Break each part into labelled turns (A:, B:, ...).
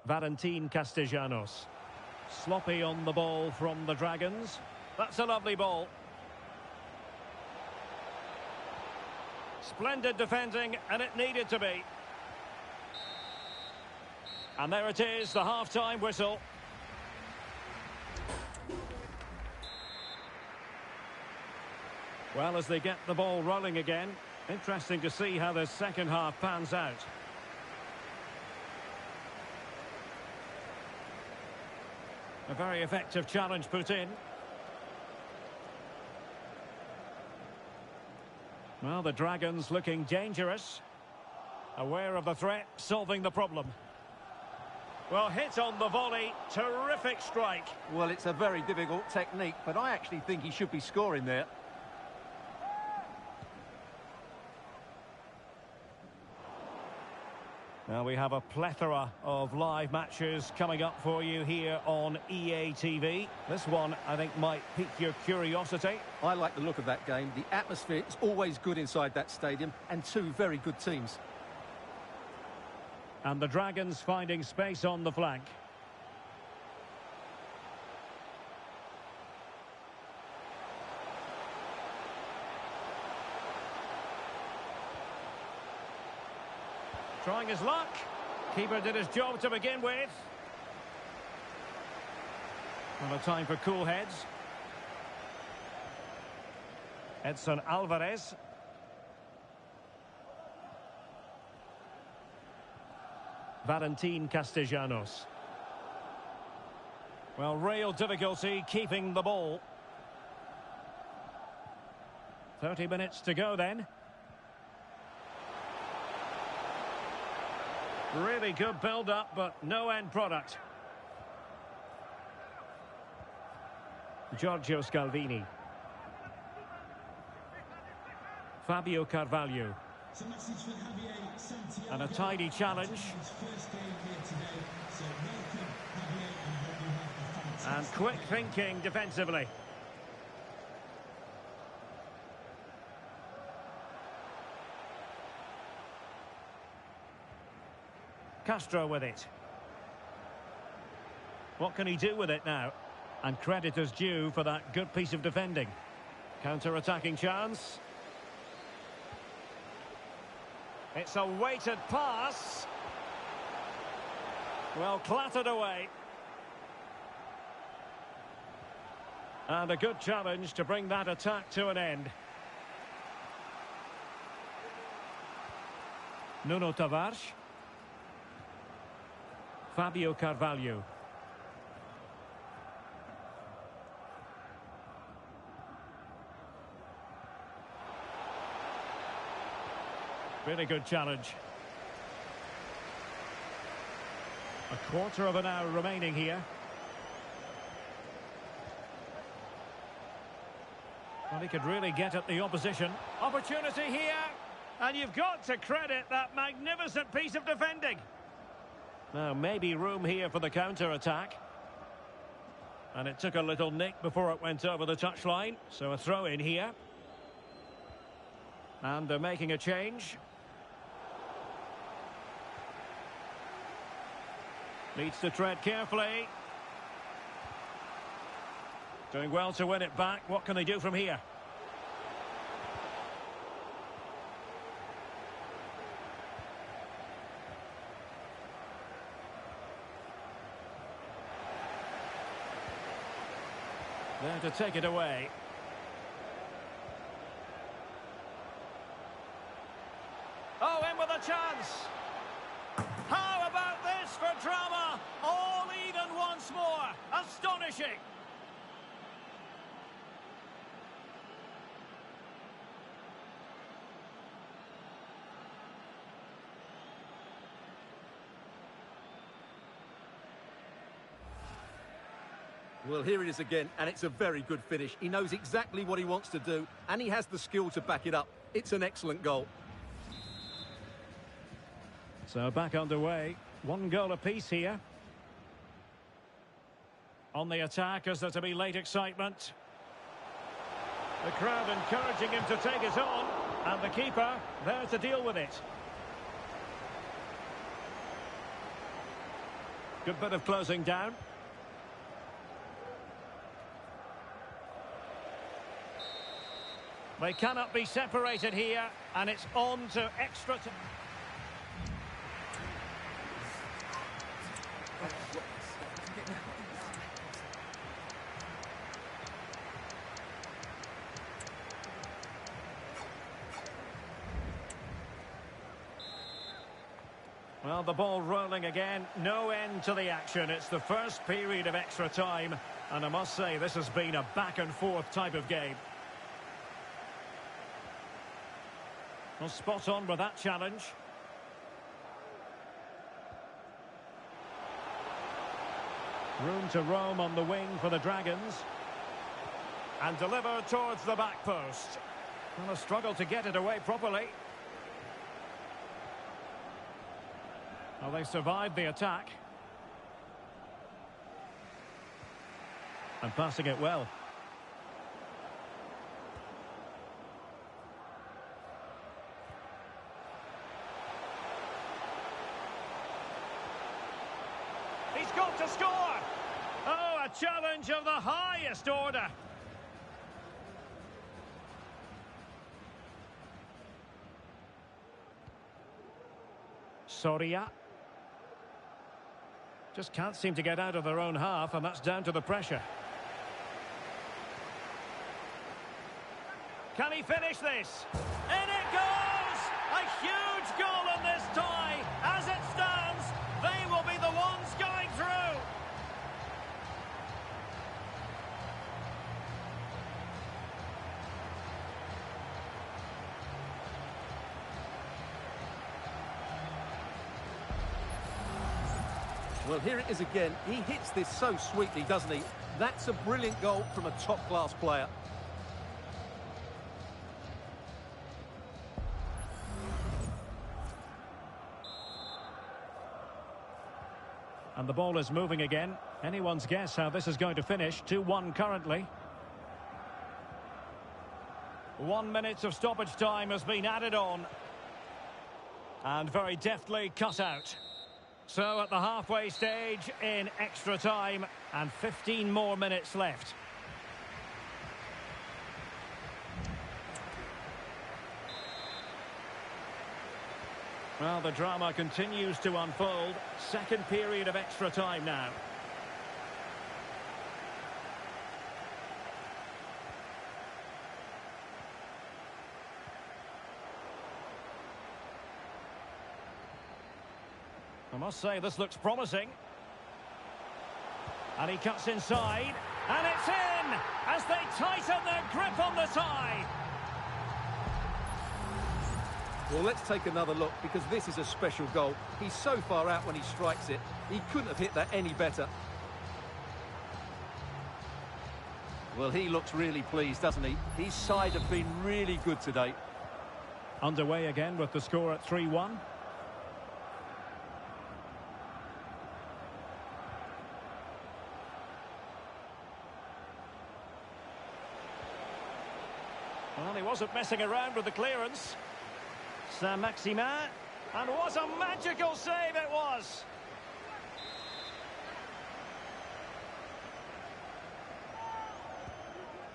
A: Valentin Castellanos. Sloppy on the ball from the Dragons. That's a lovely ball. Splendid defending, and it needed to be. And there it is, the half-time whistle. Well, as they get the ball rolling again, interesting to see how the second half pans out. A very effective challenge put in. Well, the Dragons looking dangerous. Aware of the threat, solving the problem. Well, hit on the volley, terrific strike.
B: Well, it's a very difficult technique, but I actually think he should be scoring there.
A: Now we have a plethora of live matches coming up for you here on EA TV. This one, I think, might pique your curiosity.
B: I like the look of that game. The atmosphere is always good inside that stadium, and two very good teams.
A: And the Dragons finding space on the flank. Trying his luck. Keeper did his job to begin with. And a time for cool heads. Edson Alvarez. Valentin Castellanos. Well, real difficulty keeping the ball. 30 minutes to go then. Really good build-up, but no end product. Giorgio Scalvini. Fabio Carvalho. And a tidy challenge. And quick thinking defensively. Castro with it. What can he do with it now? And credit is due for that good piece of defending. Counter-attacking chance. It's a weighted pass. Well, clattered away. And a good challenge to bring that attack to an end. Nuno Tavares. Fabio Carvalho. Really good challenge. A quarter of an hour remaining here. Well, he could really get at the opposition. Opportunity here. And you've got to credit that magnificent piece of defending. Now, maybe room here for the counter-attack. And it took a little nick before it went over the touchline. So a throw-in here. And they're making a change. Needs to tread carefully. Doing well to win it back. What can they do from here? There to take it away. Oh, in with a chance. How about this for drama? All even once more. Astonishing.
B: Well, here it is again, and it's a very good finish. He knows exactly what he wants to do, and he has the skill to back it up. It's an excellent goal.
A: So back underway. One goal apiece here. On the attack, is there to be late excitement? The crowd encouraging him to take it on, and the keeper there to deal with it. Good bit of closing down. They cannot be separated here, and it's on to extra time. Well, the ball rolling again. No end to the action. It's the first period of extra time. And I must say, this has been a back-and-forth type of game. Well, spot on with that challenge. Room to roam on the wing for the Dragons. And deliver towards the back post. Well, a struggle to get it away properly. Well, they survived the attack. And passing it well. He's got to score! Oh, a challenge of the highest order. Soria. Just can't seem to get out of their own half, and that's down to the pressure. Can he finish this? In it goes! A huge goal in this tie. As it stands, they will be the ones going through.
B: Well, here it is again. He hits this so sweetly, doesn't he? That's a brilliant goal from a top-class player.
A: And the ball is moving again. Anyone's guess how this is going to finish. 2-1 currently. 1 minute of stoppage time has been added on. And very deftly cut out. So at the halfway stage in extra time, and 15 more minutes left. Well, the drama continues to unfold. Second period of extra time now. I must say, this looks promising. And he cuts inside. And it's in! As they tighten their grip on the tie.
B: Well, let's take another look, because this is a special goal. He's so far out when he strikes it. He couldn't have hit that any better. Well, he looks really pleased, doesn't he? His side have been really good today.
A: Underway again with the score at 3-1. Well, he wasn't messing around with the clearance. Saint-Maximin, and what a magical save it was!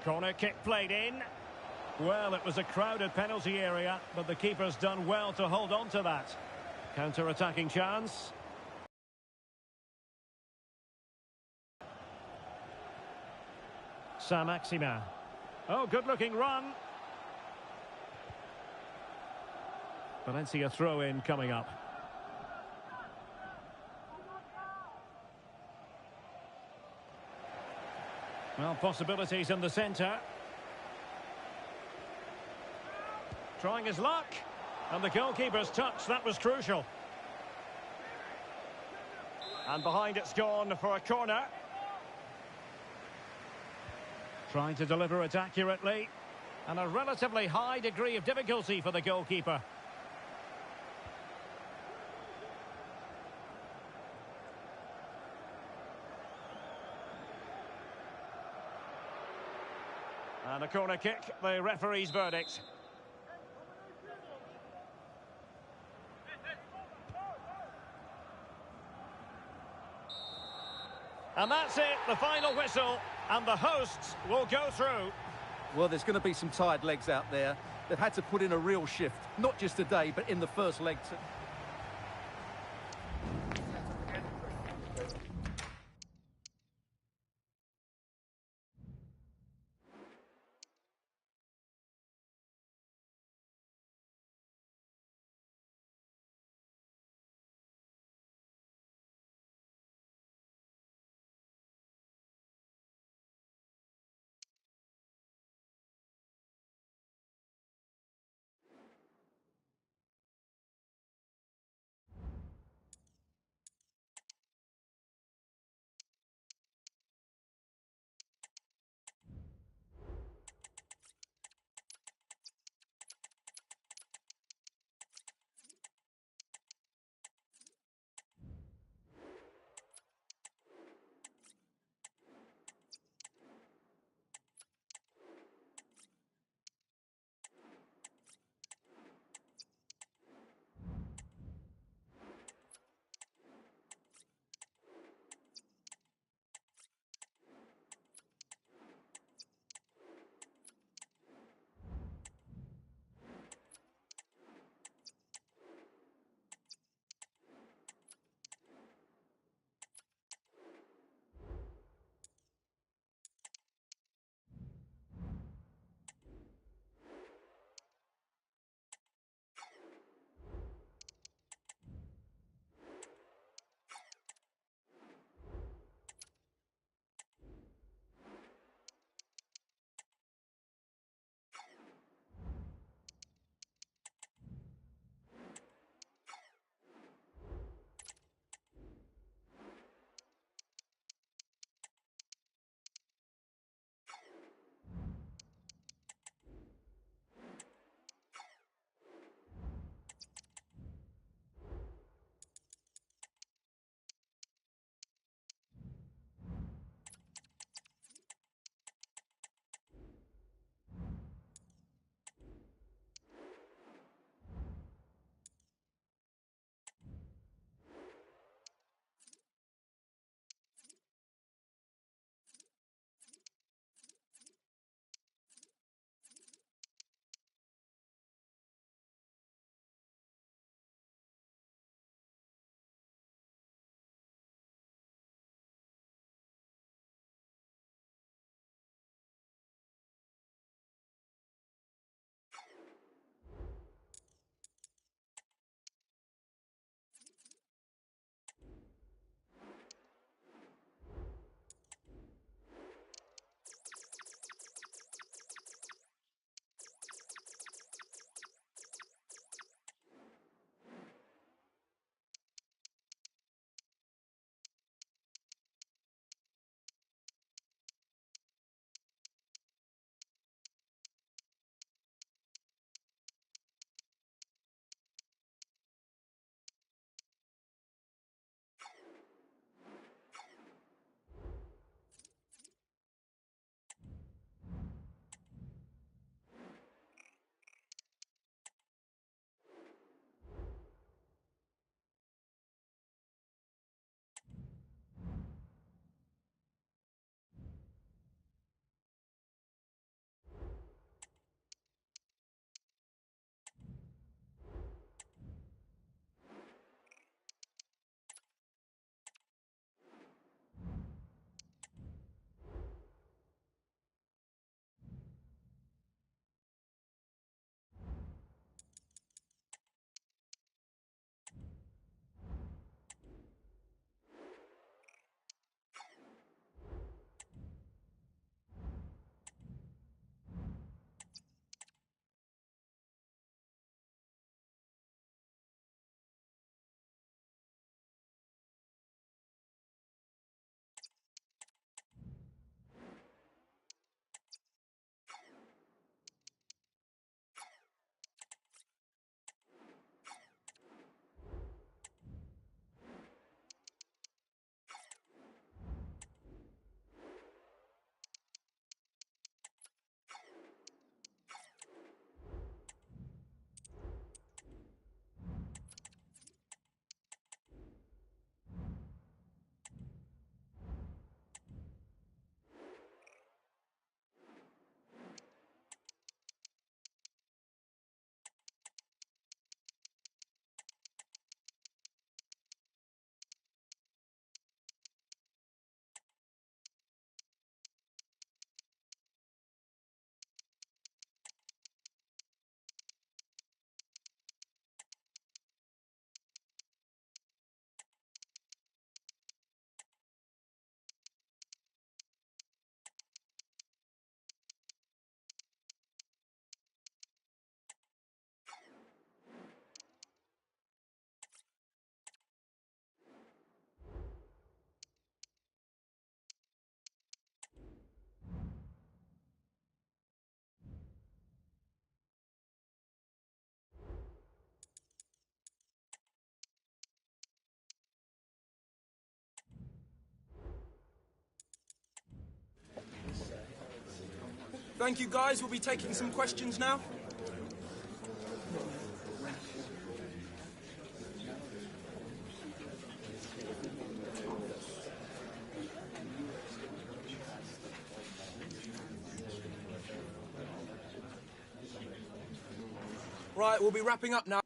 A: Corner kick played in. Well, it was a crowded penalty area, but the keeper's done well to hold on to that. Counter-attacking chance. Saint-Maximin. Oh, good-looking run. Valencia throw-in coming up. Well, possibilities in the centre. Trying his luck. And the goalkeeper's touch, that was crucial. And behind it's gone for a corner. Trying to deliver it accurately. And a relatively high degree of difficulty for the goalkeeper. And a corner kick, the referee's verdict. And that's it, the final whistle, and the hosts will go through.
B: Well, there's going to be some tired legs out there. They've had to put in a real shift, not just today, but in the first leg.
C: Thank you, guys. We'll be taking some questions now. Right, we'll be wrapping up now.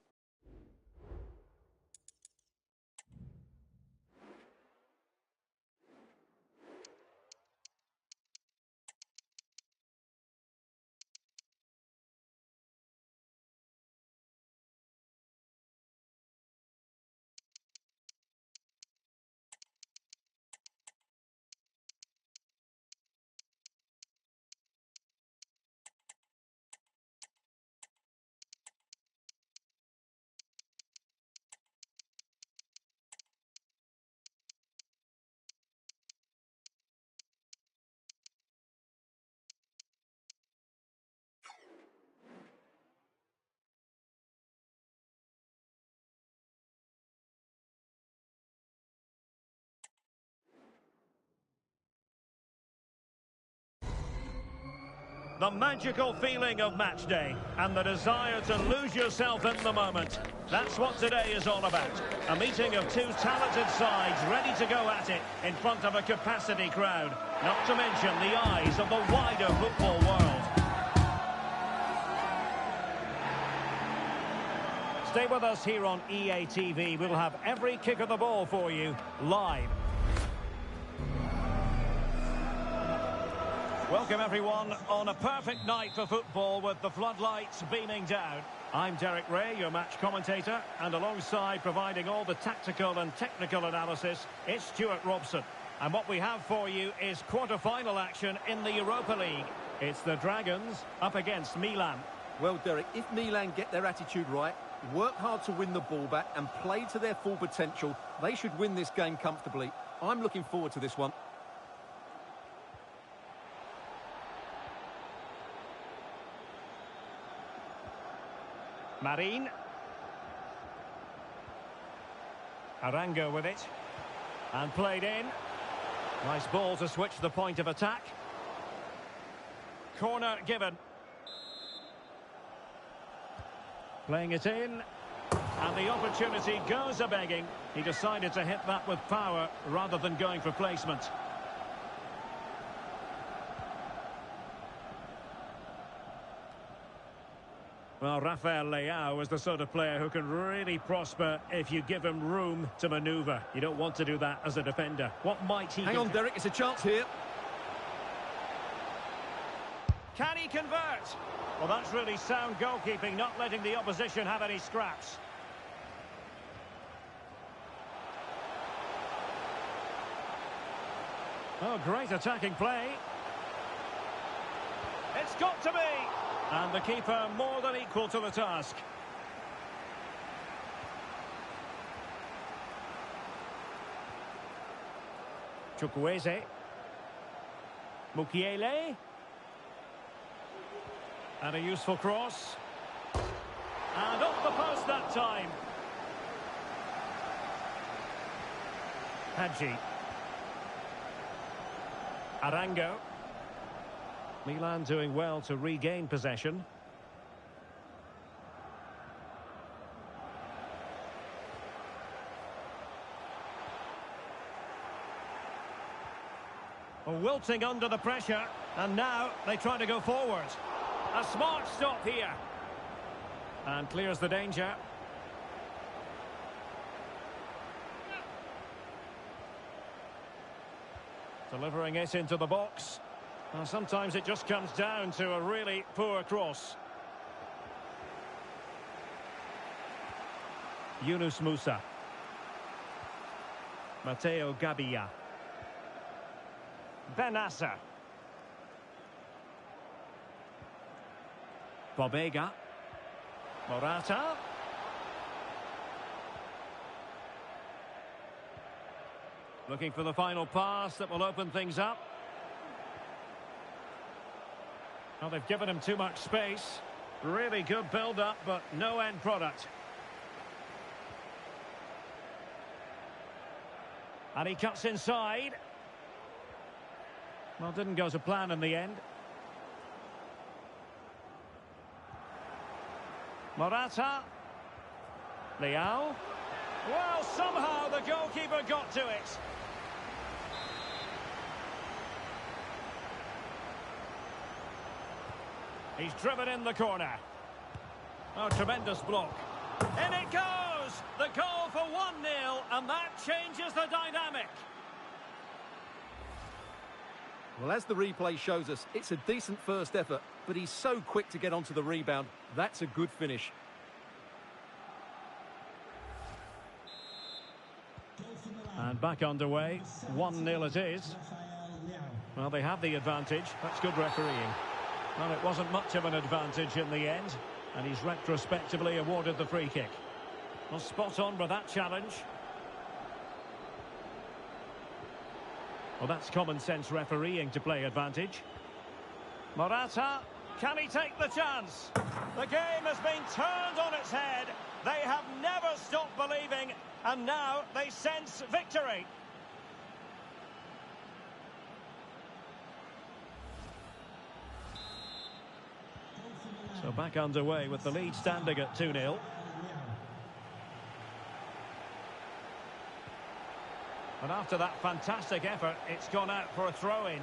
A: The magical feeling of match day and the desire to lose yourself in the moment. That's what today is all about. A meeting of two talented sides ready to go at it in front of a capacity crowd. Not to mention the eyes of the wider football world. Stay with us here on EA TV. We'll have every kick of the ball for you live. Welcome everyone on a perfect night for football with the floodlights beaming down. I'm Derek Ray, your match commentator, and alongside providing all the tactical and technical analysis, it's Stuart Robson. And what we have for you is quarter-final action in the Europa League. It's the Dragons up against Milan.
B: Well, Derek, if Milan get their attitude right, work hard to win the ball back and play to their full potential, they should win this game comfortably. I'm looking forward to this one.
A: Marin. Arango with it. And played in. Nice ball to switch the point of attack. Corner given. Playing it in. And the opportunity goes a-begging. He decided to hit that with power rather than going for placement. Well, Rafael Leao is the sort of player who can really prosper if you give him room to manoeuvre. You don't want to do that as a defender. What might he...
B: Hang on, Derek, it's a chance here.
A: Can he convert? Well, that's really sound goalkeeping, not letting the opposition have any scraps. Oh, great attacking play. It's got to be. And the keeper more than equal to the task. Chukwueze. Mukiele. And a useful cross. And off the post that time. Hadji. Arango. Milan doing well to regain possession. Wilting under the pressure, and now they try to go forward. A smart stop here. And clears the danger. Delivering it into the box. Well, sometimes it just comes down to a really poor cross. Yunus Musa. Matteo Gabbia. Benassa. Bobega. Morata. Looking for the final pass that will open things up. Well, they've given him too much space. Really good build-up, but no end product. And he cuts inside. Well, didn't go to plan in the end. Morata. Leao. Well, somehow the goalkeeper got to it. He's driven in the corner. Oh, tremendous block. In it goes! The goal for 1-0, and that changes the dynamic.
B: Well, as the replay shows us, it's a decent first effort, but he's so quick to get onto the rebound. That's a good finish.
A: And back underway. 1-0 it is. Well, they have the advantage. That's good refereeing. Well, it wasn't much of an advantage in the end, and he's retrospectively awarded the free kick. Well, spot on with that challenge. Well, that's common sense refereeing to play advantage. Morata, can he take the chance? The game has been turned on its head. They have never stopped believing, and now they sense victory. So back underway with the lead standing at 2-0. And after that fantastic effort, it's gone out for a throw-in.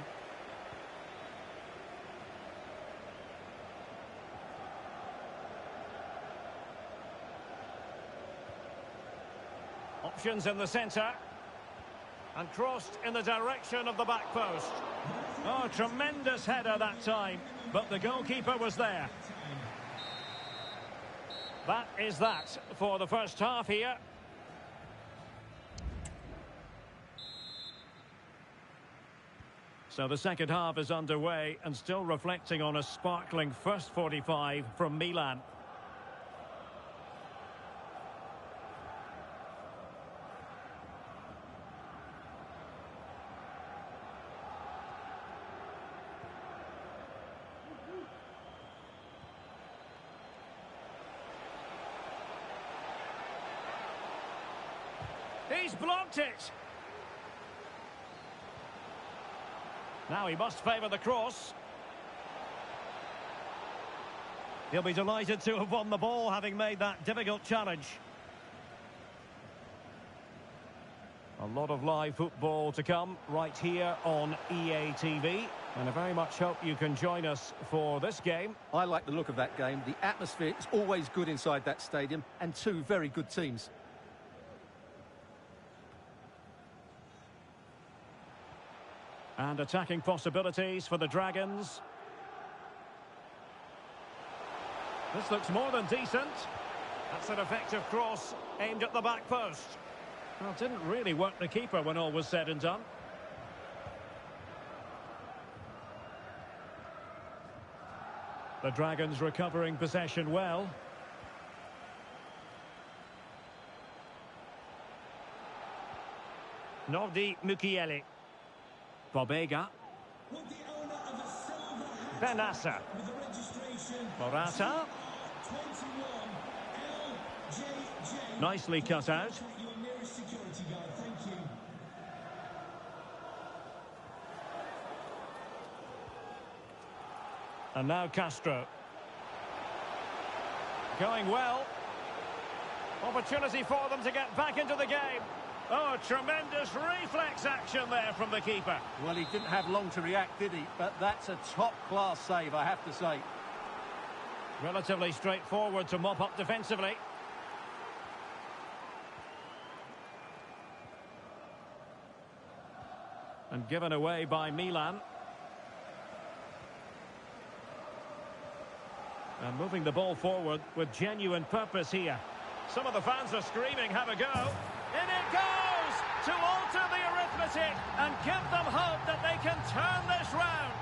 A: Options in the centre. And crossed in the direction of the back post. Oh, tremendous header that time, but the goalkeeper was there. That is that for the first half here. So the second half is underway and still reflecting on a sparkling first 45 from Milan. He's blocked it. Now he must favour the cross. He'll be delighted to have won the ball, having made that difficult challenge. A lot of live football to come right here on EA TV. And I very much hope you can join us for this game.
B: I like the look of that game. The atmosphere is always good inside that stadium, and two very good teams.
A: And attacking possibilities for the Dragons. This looks more than decent. That's an effective cross aimed at the back post. Well, it didn't really work the keeper when all was said and done. The Dragons recovering possession well. Nordi Mukiele. Bobega. Benassa. Morata. Nicely cut out. And now Castro. Going well. Opportunity for them to get back into the game. Oh, tremendous reflex action there from the keeper.
B: Well, he didn't have long to react, did he? But that's a top-class save, I have to say.
A: Relatively straightforward to mop up defensively. And given away by Milan. And moving the ball forward with genuine purpose here. Some of the fans are screaming, have a go. In it goes to alter the arithmetic and give them hope that they can turn this round.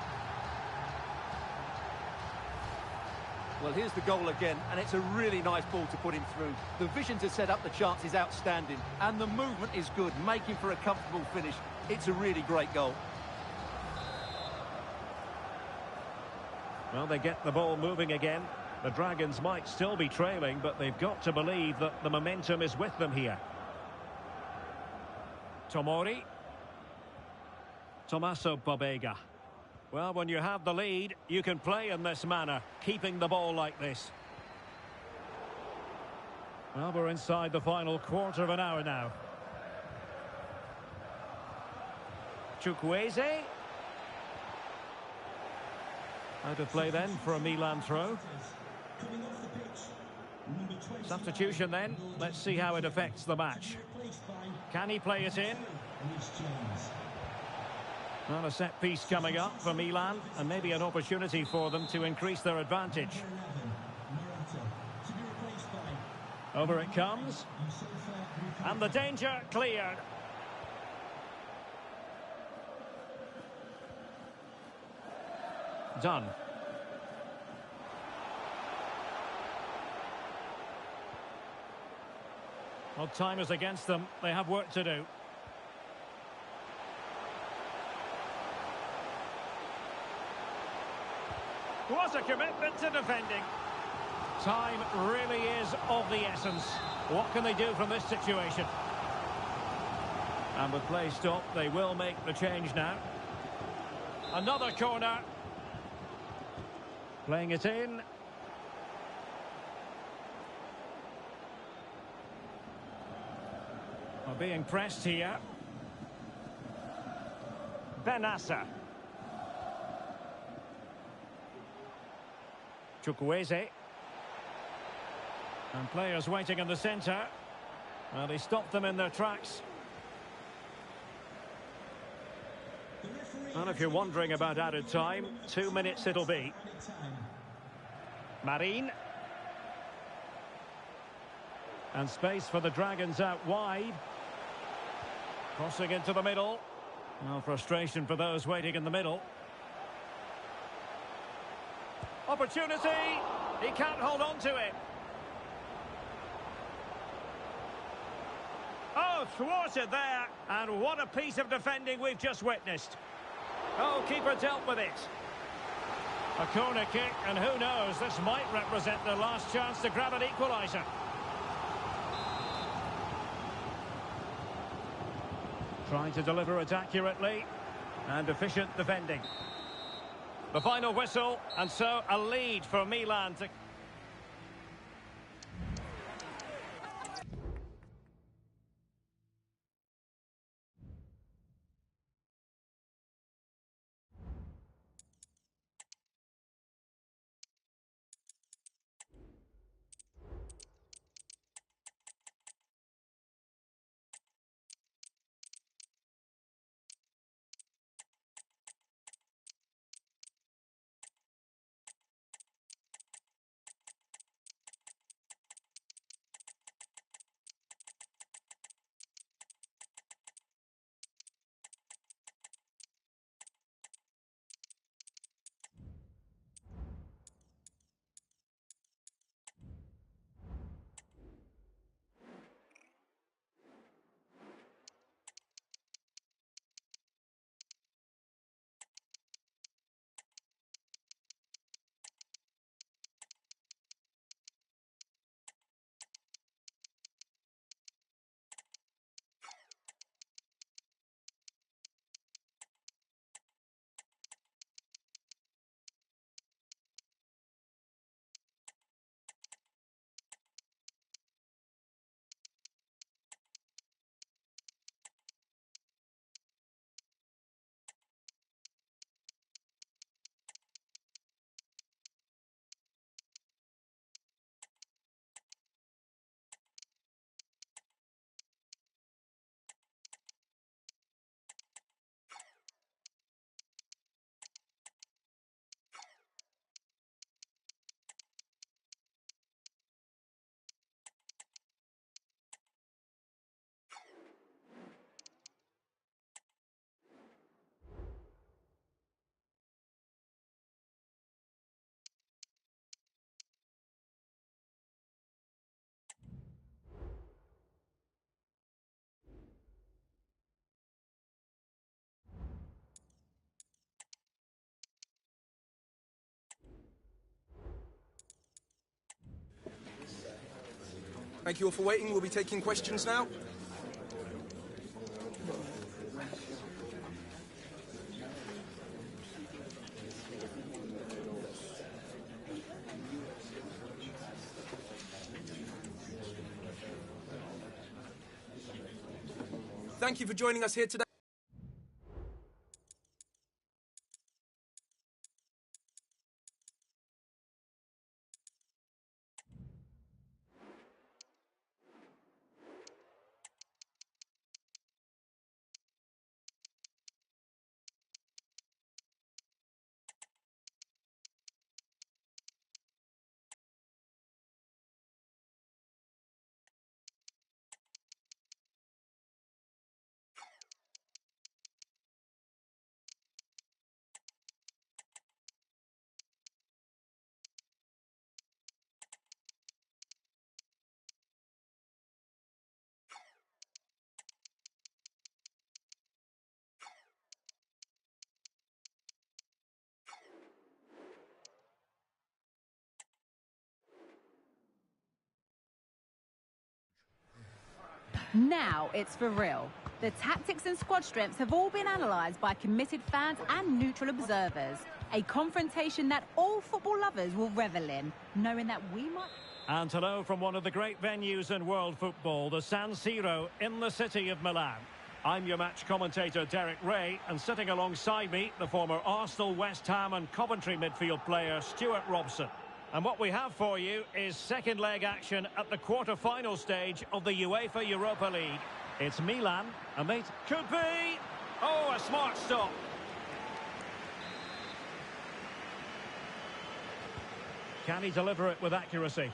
B: Well, here's the goal again, and it's a really nice ball to put him through. The vision to set up the chance is outstanding, and the movement is good, making for a comfortable finish. It's a really great goal.
A: Well, they get the ball moving again. The Dragons might still be trailing, but they've got to believe that the momentum is with them here. Tomori. Tommaso Bobega. Well, when you have the lead, you can play in this manner, keeping the ball like this. Well, we're inside the final quarter of an hour now. Chukwueze. Out of play then for a Milan throw. Substitution then. Let's see how it affects the match. Can he play it in? Well, a set piece coming up for Milan, and maybe an opportunity for them to increase their advantage. Over it comes. And the danger cleared. Done. Well, time is against them. They have work to do. What a commitment to defending. Time really is of the essence. What can they do from this situation? And with play stopped, they will make the change now. Another corner. Playing it in. Well, being pressed here. Benassa. Chukwueze. And players waiting in the centre. Well, he stopped them in their tracks. And if you're wondering about added time, 2 minutes it'll be. Marine. And space for the Dragons out wide. Crossing into the middle. Well, frustration for those waiting in the middle. Opportunity! He can't hold on to it. Oh, thwarted there. And what a piece of defending we've just witnessed. Oh, keeper dealt with it. A corner kick, and who knows, this might represent their last chance to grab an equaliser. Trying to deliver it accurately, and efficient defending. The final whistle, and so a lead for Milan to...
C: Thank you all for waiting. We'll be taking questions now. Thank you for joining us here today.
D: Now it's for real. The tactics and squad strengths have all been analysed by committed fans and neutral observers. A confrontation that all football lovers will revel in, knowing that we might...
A: And hello from one of the great venues in world football, the San Siro in the city of Milan. I'm your match commentator Derek Ray, and sitting alongside me, the former Arsenal, West Ham and Coventry midfield player Stuart Robson. And what we have for you is second leg action at the quarter-final stage of the UEFA Europa League. It's Milan, a mate could be... Oh, a smart stop. Can he deliver it with accuracy?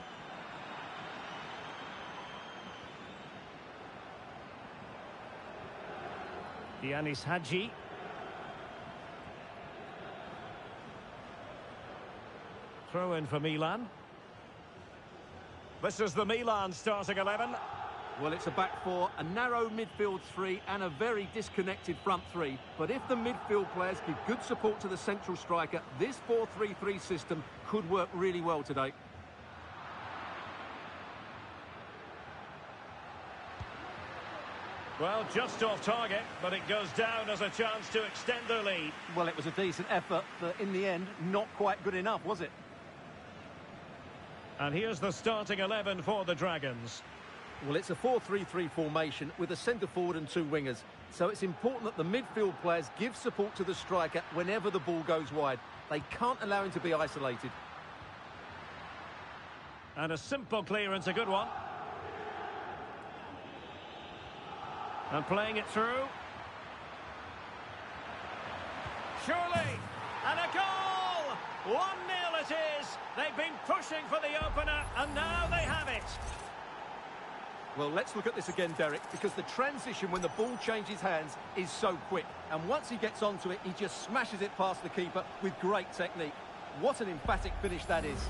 A: Yanis Hadji. Throw in for Milan. This is the Milan starting 11.
B: Well, it's a back four, a narrow midfield three and a very disconnected front three. But if the midfield players give good support to the central striker, this 4-3-3 system could work really well today.
A: Well, just off target, but it goes down as a chance to extend their lead.
B: Well, it was a decent effort, but in the end, not quite good enough, was it?
A: And here's the starting 11 for the Dragons.
B: Well, it's a 4-3-3 formation with a centre-forward and two wingers. So it's important that the midfield players give support to the striker whenever the ball goes wide. They can't allow him to be isolated.
A: And a simple clearance, a good one. And playing it through. Surely! And a goal! 1-0 it is! They've been pushing for the opener, and now they have it.
B: Well, let's look at this again, Derek, because the transition when the ball changes hands is so quick. And once he gets onto it, he just smashes it past the keeper with great technique. What an emphatic finish that is.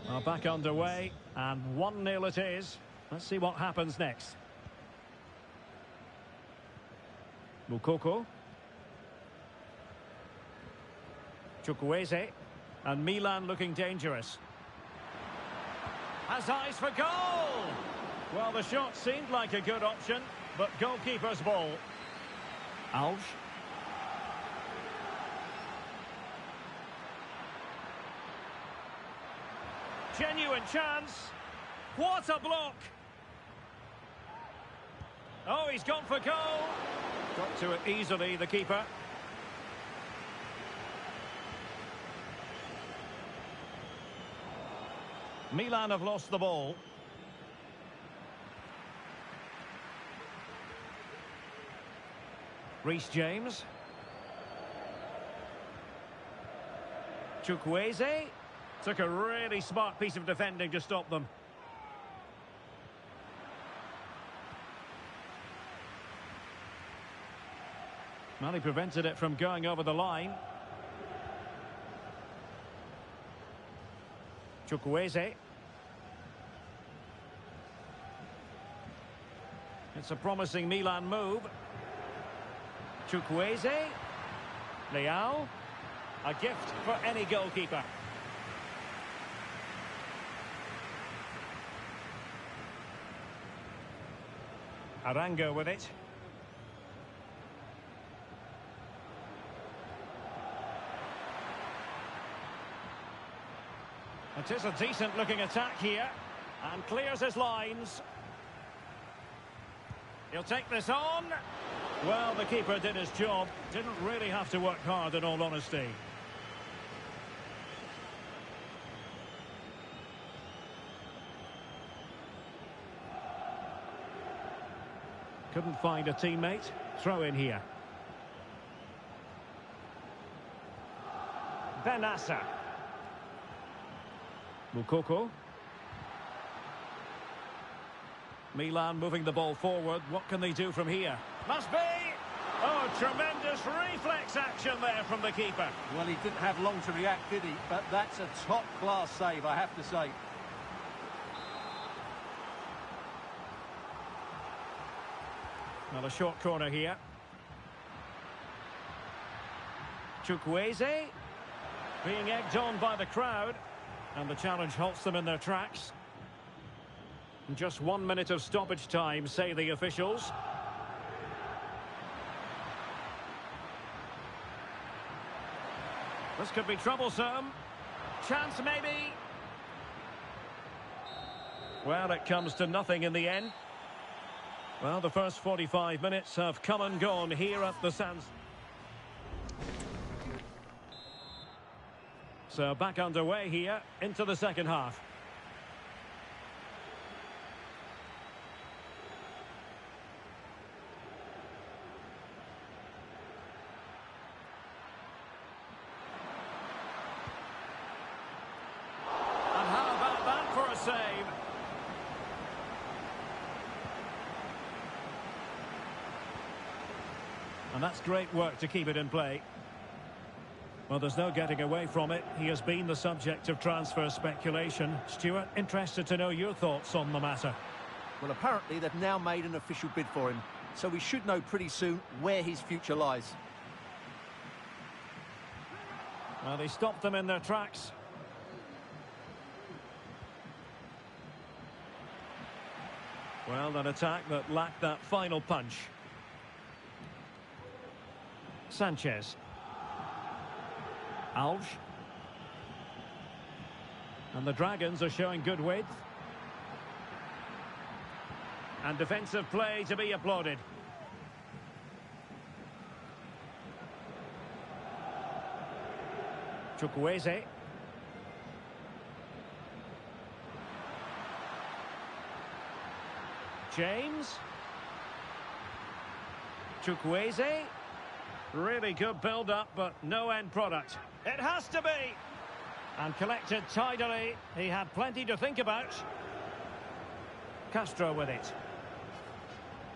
A: Are back underway, and 1-0 it is. Let's see what happens next. Mukoko. Chukwueze. And Milan looking dangerous. Has eyes for goal! Well, the shot seemed like a good option, but goalkeeper's ball. Alves. Genuine chance. What a block! Oh, he's gone for goal. Got to it easily, the keeper. Milan have lost the ball. Reece James. Chukwueze. Took a really smart piece of defending to stop them. Well, he prevented it from going over the line. Chukwueze. It's a promising Milan move. Chukwueze. Leao. A gift for any goalkeeper. Arango with it. It is a decent looking attack here, and clears his lines. He'll take this on. Well, the keeper did his job. Didn't really have to work hard, in all honesty. Couldn't find a teammate. Throw in here. Benassa. Mukoko. Milan moving the ball forward. What can they do from here? Must be! Oh, tremendous reflex action there from the keeper.
B: Well, he didn't have long to react, did he? But that's a top-class save, I have to say.
A: Another short corner here. Chukwueze being egged on by the crowd, and the challenge halts them in their tracks. Just 1 minute of stoppage time, say the officials. This could be troublesome. Chance maybe. Well, it comes to nothing in the end. Well, the first 45 minutes have come and gone here at the Sands. So back underway here into the second half. And how about that for a save? And that's great work to keep it in play. Well, there's no getting away from it. He has been the subject of transfer speculation. Stuart, interested to know your thoughts on the matter.
B: Well, apparently they've now made an official bid for him, so we should know pretty soon where his future lies.
A: Well, they stopped them in their tracks. Well, an attack that lacked that final punch. Sanchez. Alves. And the Dragons are showing good width. And defensive play to be applauded. Chukwueze. James. Chukwueze. Really good build-up, but no end product. It has to be! And collected tidily. He had plenty to think about. Castro with it.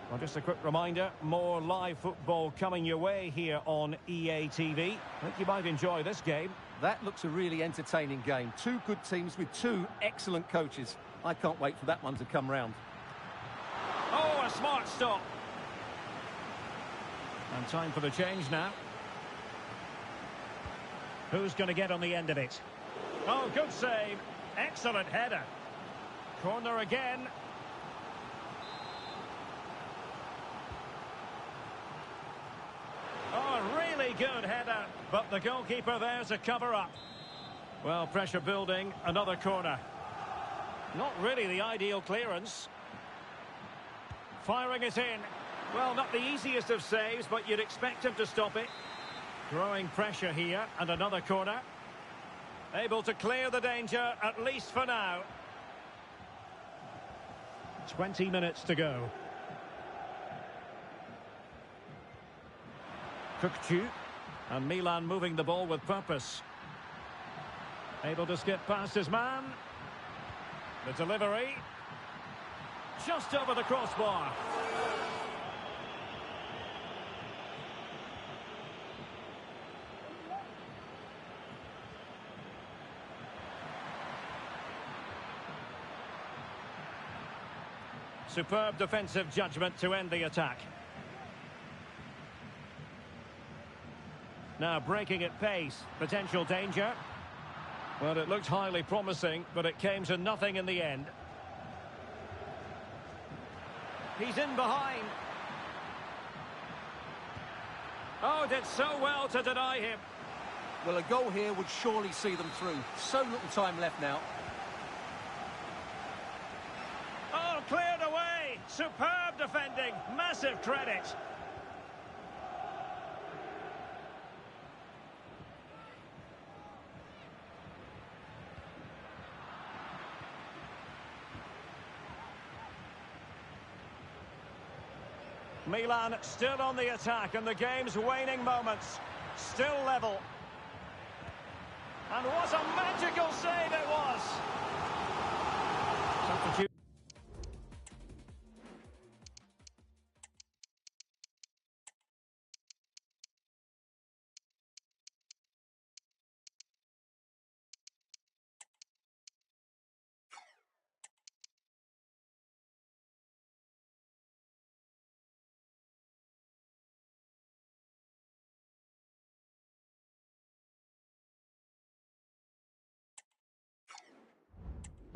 A: Well, just a quick reminder, more live football coming your way here on EA TV. I think you might enjoy this game.
B: That looks a really entertaining game. Two good teams with two excellent coaches. I can't wait for that one to come round.
A: Oh, a smart stop. And time for the change now. Who's going to get on the end of it? Oh, good save. Excellent header. Corner again. Oh, really good header. But the goalkeeper there to cover up. Well, pressure building. Another corner. Not really the ideal clearance. Firing it in. Well, not the easiest of saves, but you'd expect him to stop it. Growing pressure here, and another corner. Able to clear the danger, at least for now. 20 minutes to go. Kukcu, and Milan moving the ball with purpose. Able to skip past his man. The delivery. Just over the crossbar. Superb defensive judgment to end the attack. Now breaking at pace. Potential danger. Well, it looked highly promising, but it came to nothing in the end. He's in behind. Oh, did so well to deny him.
B: Well, a goal here would surely see them through. So little time left now.
A: Oh, cleared away. Superb defending, massive credit. Milan still on the attack and the game's waning moments. Still level. And what a magical save it was! Substitute.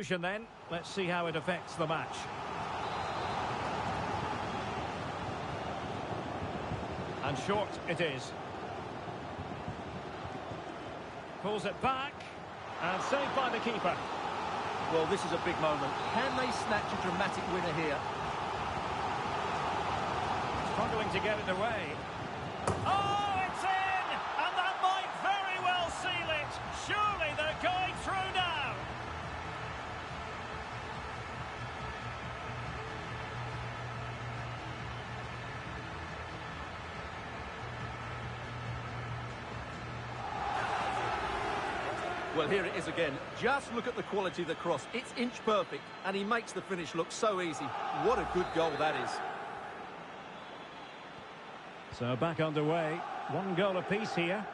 A: Then, let's see how it affects the match. And short it is. Pulls it back, and saved by the keeper.
B: Well, this is a big moment. Can they snatch a dramatic winner here?
A: Struggling to get it away. Oh, it's in! And that might very well seal it. Surely they're going through now.
B: Well, here it is again. Just look at the quality of the cross. It's inch perfect, and he makes the finish look so easy. What a good goal that is.
A: So back underway. 1 goal apiece here.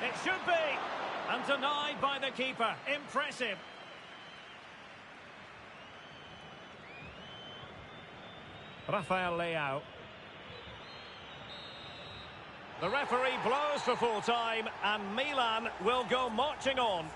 A: It should be. And denied by the keeper. Impressive. Rafael Leao. The referee blows for full time, and Milan will go marching on.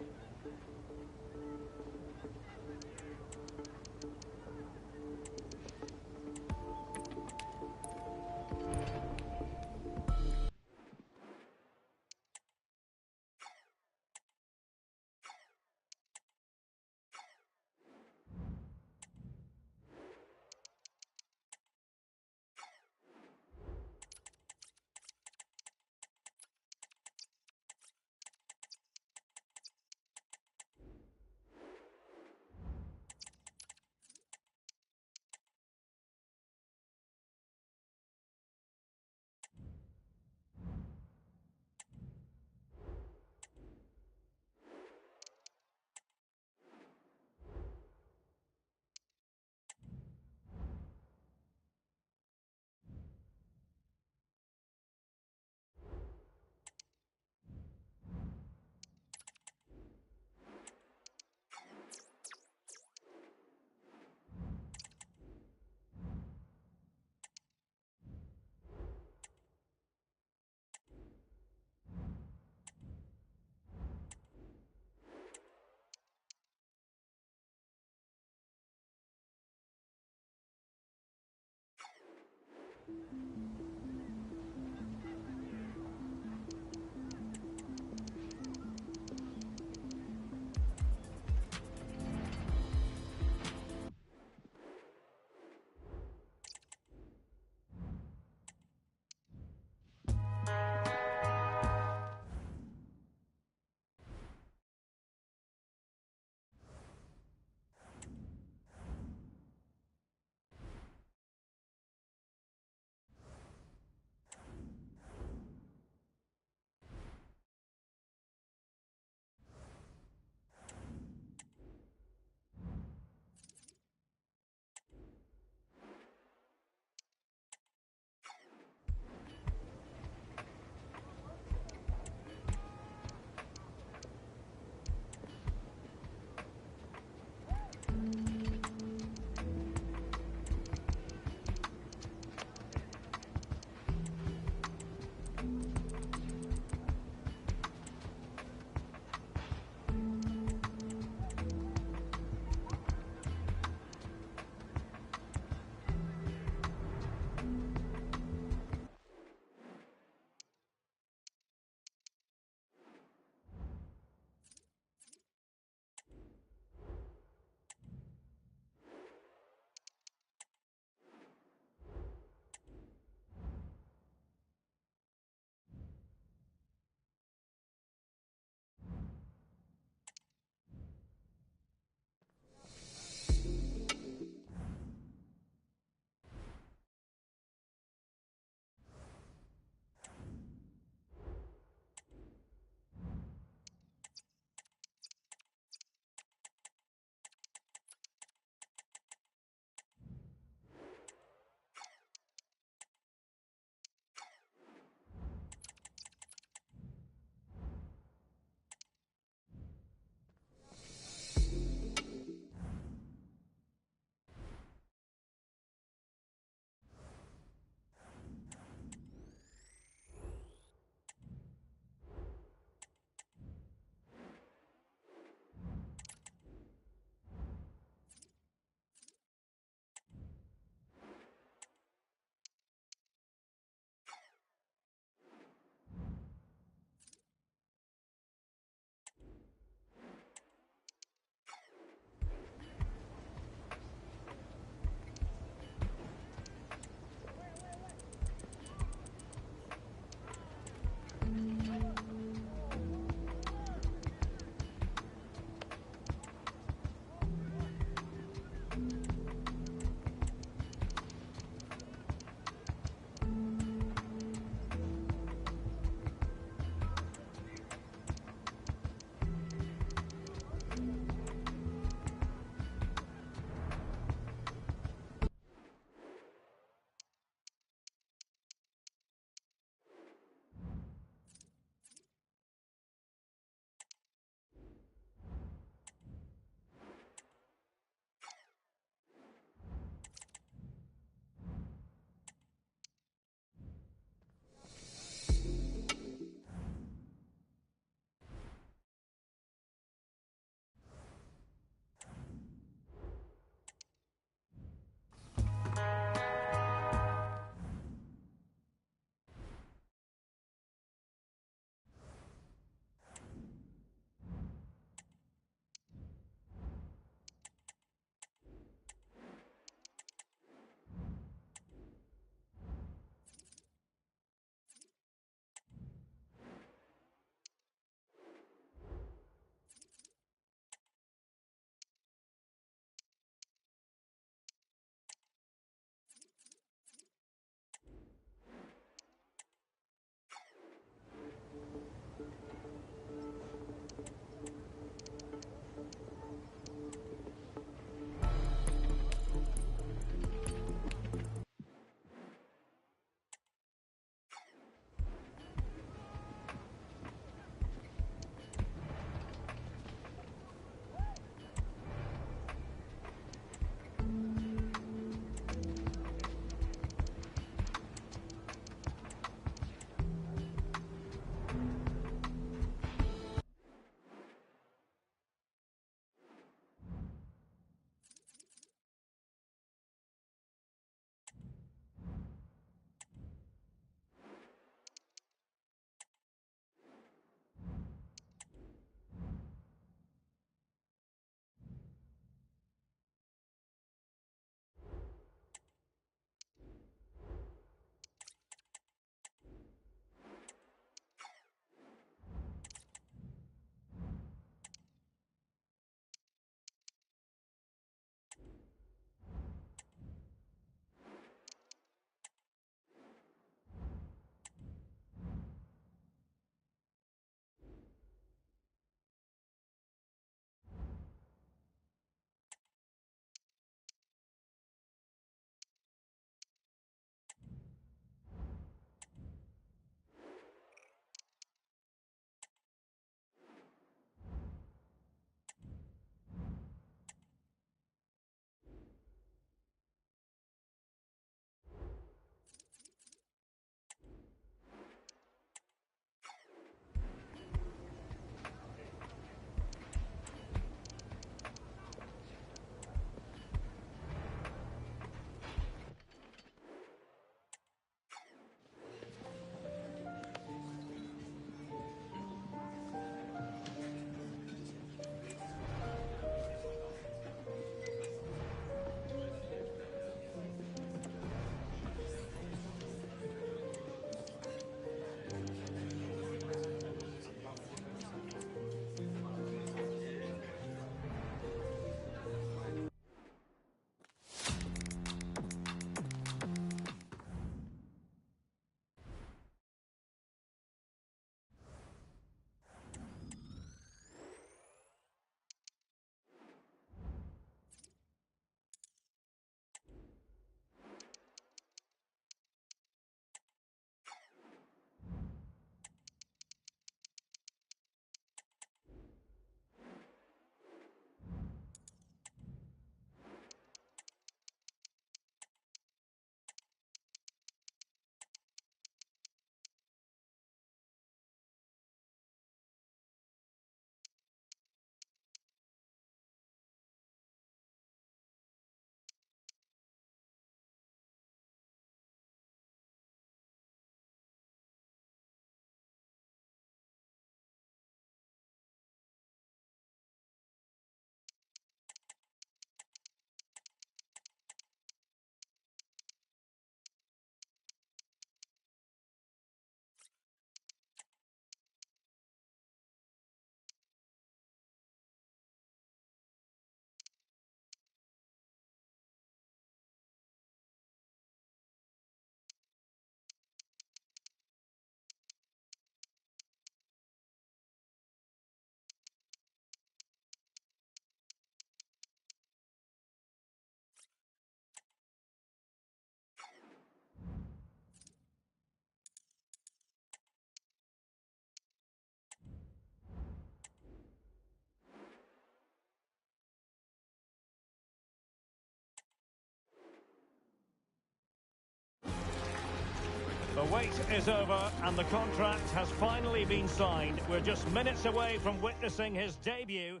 A: The wait is over and the contract has finally been signed. We're just minutes away from witnessing his debut.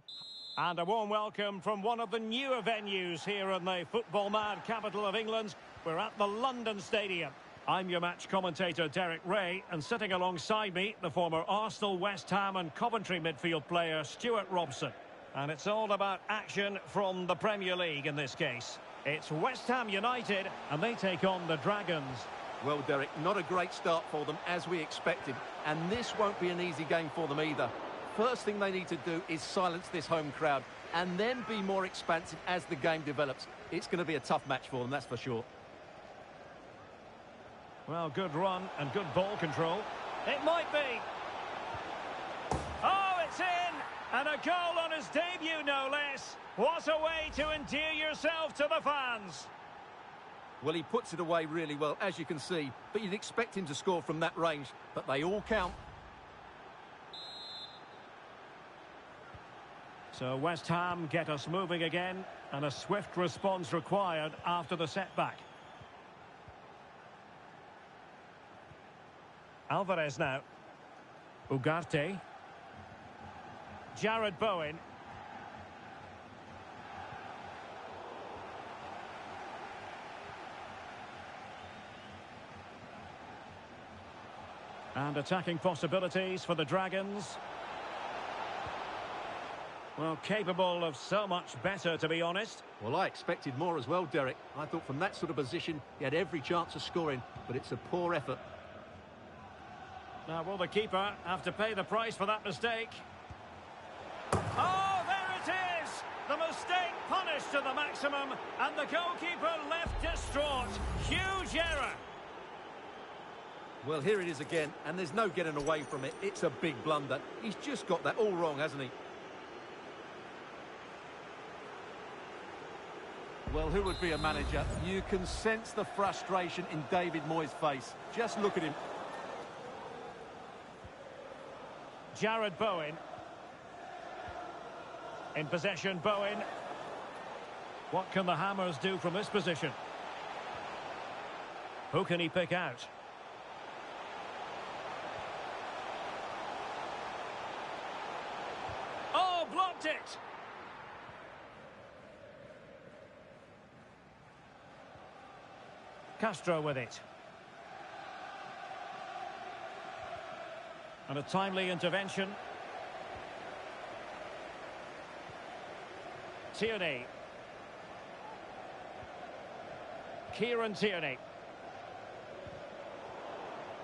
A: And a warm welcome from one of the newer venues here in the football-mad capital of England. We're at the London Stadium. I'm your match commentator, Derek Ray, and sitting alongside me, the former Arsenal, West Ham and Coventry midfield player, Stuart Robson. And it's all about action from the Premier League in this case. It's West Ham United, and they take on the Dragons.
B: Well, Derek, not a great start for them, as we expected. And this won't be an easy game for them either. First thing they need to do is silence this home crowd, and then be more expansive as the game develops. It's going to be a tough match for them, that's for sure.
A: Well, good run and good ball control. It might be. Oh, it's in! And a goal on his debut, no less. What a way to endear yourself to the fans.
B: Well, he puts it away really well, as you can see. But you'd expect him to score from that range. But they all count.
A: So West Ham get us moving again. And a swift response required after the setback. Alvarez now. Ugarte. Jared Bowen. And attacking possibilities for the Dragons. Well, capable of so much better, to be honest.
B: Well, I expected more as well, Derek. I thought from that sort of position, he had every chance of scoring, but it's a poor effort.
A: Now, will the keeper have to pay the price for that mistake? Oh, there it is! The mistake punished to the maximum, and the goalkeeper left distraught. Huge error.
B: Well, here it is again, and there's no getting away from it. It's a big blunder. He's just got that all wrong, hasn't he? Well, who would be a manager? You can sense the frustration in David Moyes' face. Just look at him.
A: Jared Bowen. In possession, Bowen. What can the Hammers do from this position? Who can he pick out? Oh, blocked it! Castro with it. And a timely intervention. Tierney. Kieran Tierney.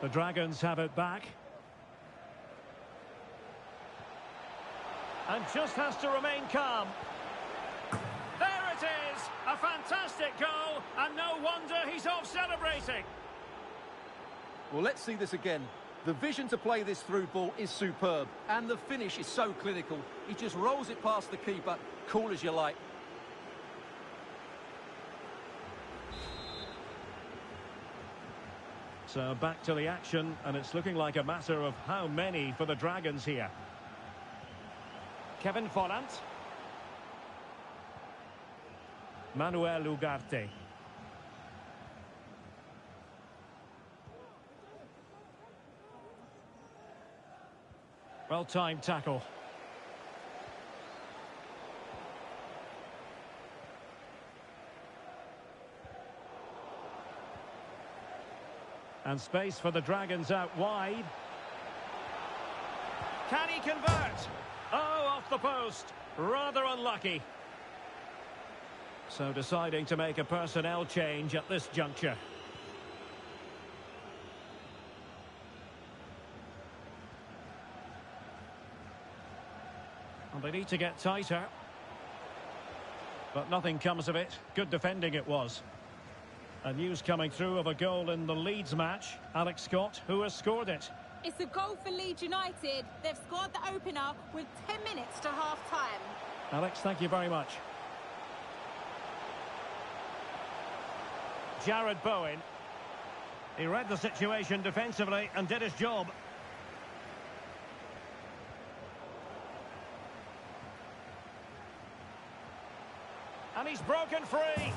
A: The Dragons have it back. And just has to remain calm. There it is! A fantastic goal, and no wonder he's off celebrating.
B: Well, let's see this again. The vision to play this through ball is superb, and the finish is so clinical. He just rolls it past the keeper, cool as you like.
A: So back to the action, and it's looking like a matter of how many for the Dragons here. Kevin Vollant. Manuel Ugarte. Well-timed tackle. And space for the Dragons out wide. Can he convert? Oh, off the post. Rather unlucky. So deciding to make a personnel change at this juncture. And they need to get tighter. But nothing comes of it. Good defending it was. And news coming through of a goal in the Leeds match. Alex Scott, who has scored it.
D: It's a goal for Leeds United. They've scored the opener with 10 minutes to half-time.
A: Alex, thank you very much. Jared Bowen. He read the situation defensively and did his job. And he's broken free.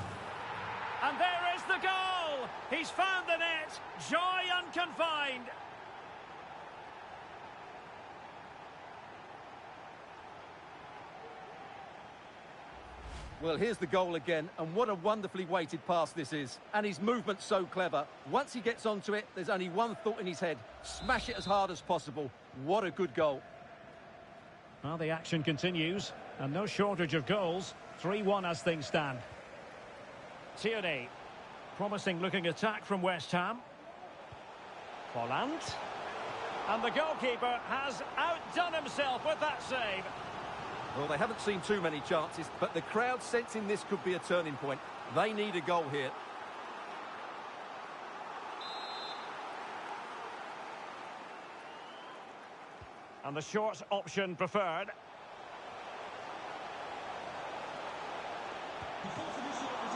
A: And there is the goal! He's found the net! Joy unconfined!
B: Well, here's the goal again, and what a wonderfully weighted pass this is. And his movement's so clever. Once he gets onto it, there's only one thought in his head. Smash it as hard as possible. What a good goal.
A: Well, the action continues, and no shortage of goals. 3-1 as things stand. Tierney. Promising looking attack from West Ham. Volland. And the goalkeeper has outdone himself with that save.
B: Well, they haven't seen too many chances, but the crowd sensing this could be a turning point. They need a goal here.
A: And the short option preferred.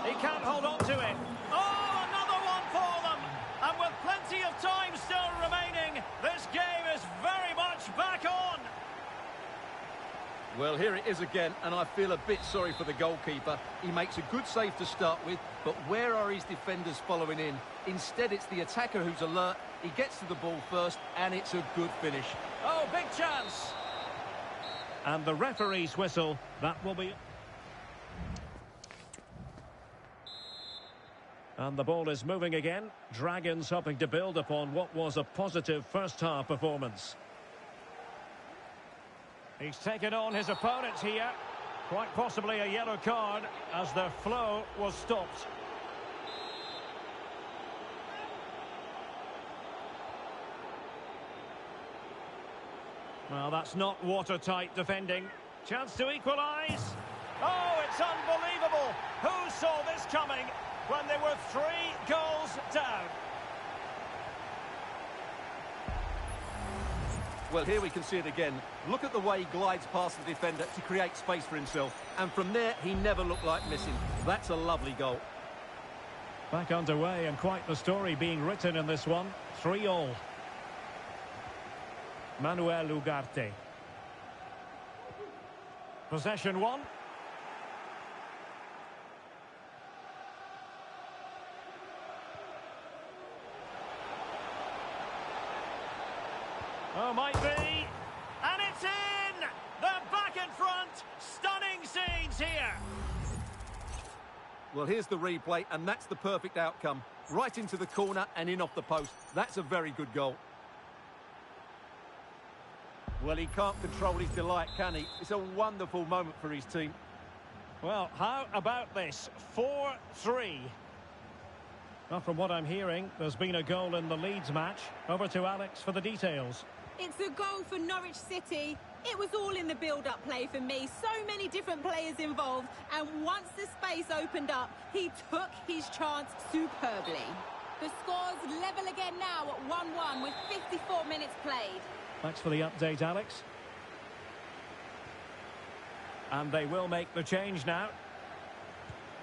A: He can't hold on to it. Oh, another one for them! And with plenty of time still remaining, this game is very much back on.
B: Well, here it is again, and I feel a bit sorry for the goalkeeper. He makes a good save to start with, but where are his defenders following in? Instead, it's the attacker who's alert. He gets to the ball first, and it's a good finish.
A: Oh, big chance! And the referee's whistle, that will be... And the ball is moving again. Dragons hoping to build upon what was a positive first-half performance. He's taken on his opponents here. Quite possibly a yellow card as their flow was stopped. Well, that's not watertight defending. Chance to equalise. Oh, it's unbelievable. Who saw this coming when they were 3 goals down?
B: Well, here we can see it again. Look at the way he glides past the defender to create space for himself. And from there, he never looked like missing. That's a lovely goal.
A: Back underway, and quite the story being written in this one. 3-3. Manuel Ugarte. Possession 1. Oh, might be. And it's in! They're back in front. Stunning scenes here.
B: Well, here's the replay, and that's the perfect outcome. Right into the corner and in off the post. That's a very good goal. Well, he can't control his delight, can he? It's a wonderful moment for his team.
A: Well, how about this? 4-3. Well, from what I'm hearing, there's been a goal in the Leeds match. Over to Alex for the details.
D: It's a goal for Norwich City. It was all in the build-up play for me. So many different players involved. And once the space opened up, he took his chance superbly. The score's level again now at 1-1 with 54 minutes played.
A: Thanks for the update, Alex. And they will make the change now.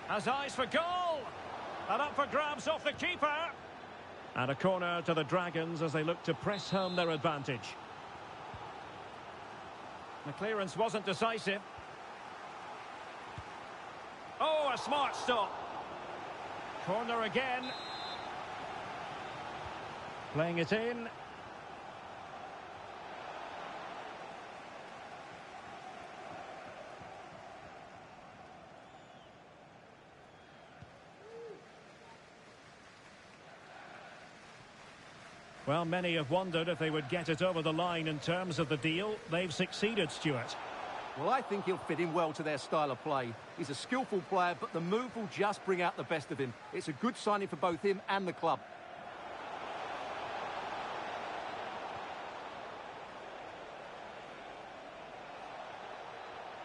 A: Has eyes for goal. And up for grabs off the keeper. And a corner to the Dragons as they look to press home their advantage. The clearance wasn't decisive. Oh, a smart stop. Corner again. Playing it in. Well, many have wondered if they would get it over the line in terms of the deal. They've succeeded, Stuart.
B: Well, I think he'll fit in well to their style of play. He's a skillful player, but the move will just bring out the best of him. It's a good signing for both him and the club.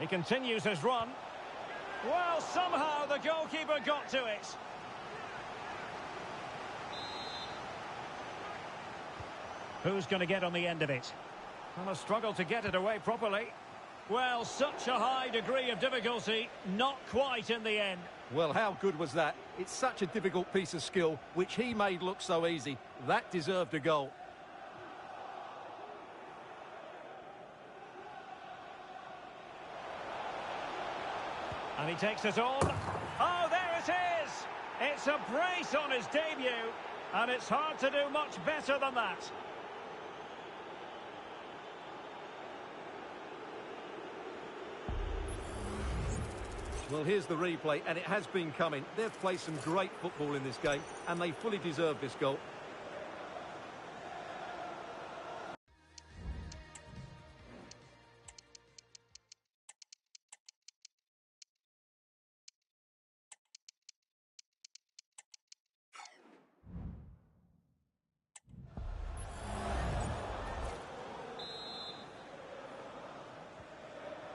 A: He continues his run. Well, somehow the goalkeeper got to it. Who's going to get on the end of it? Well, a struggle to get it away properly. Well, such a high degree of difficulty, not quite in the end.
B: Well, how good was that? It's such a difficult piece of skill, which he made look so easy. That deserved a goal.
A: And he takes it on. Oh, there it is! It's a brace on his debut, and it's hard to do much better than that.
B: Well, here's the replay, and it has been coming. They've played some great football in this game, and they fully deserve this goal.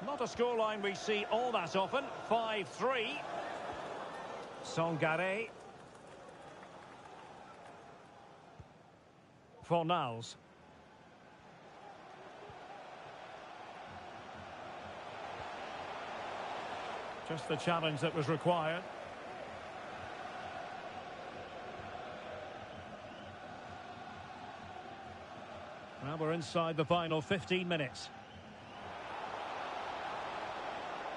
A: Not a scoreline we see all that often. 5-3. Songare. Fornals. Just the challenge that was required. Well, we're inside the final 15 minutes.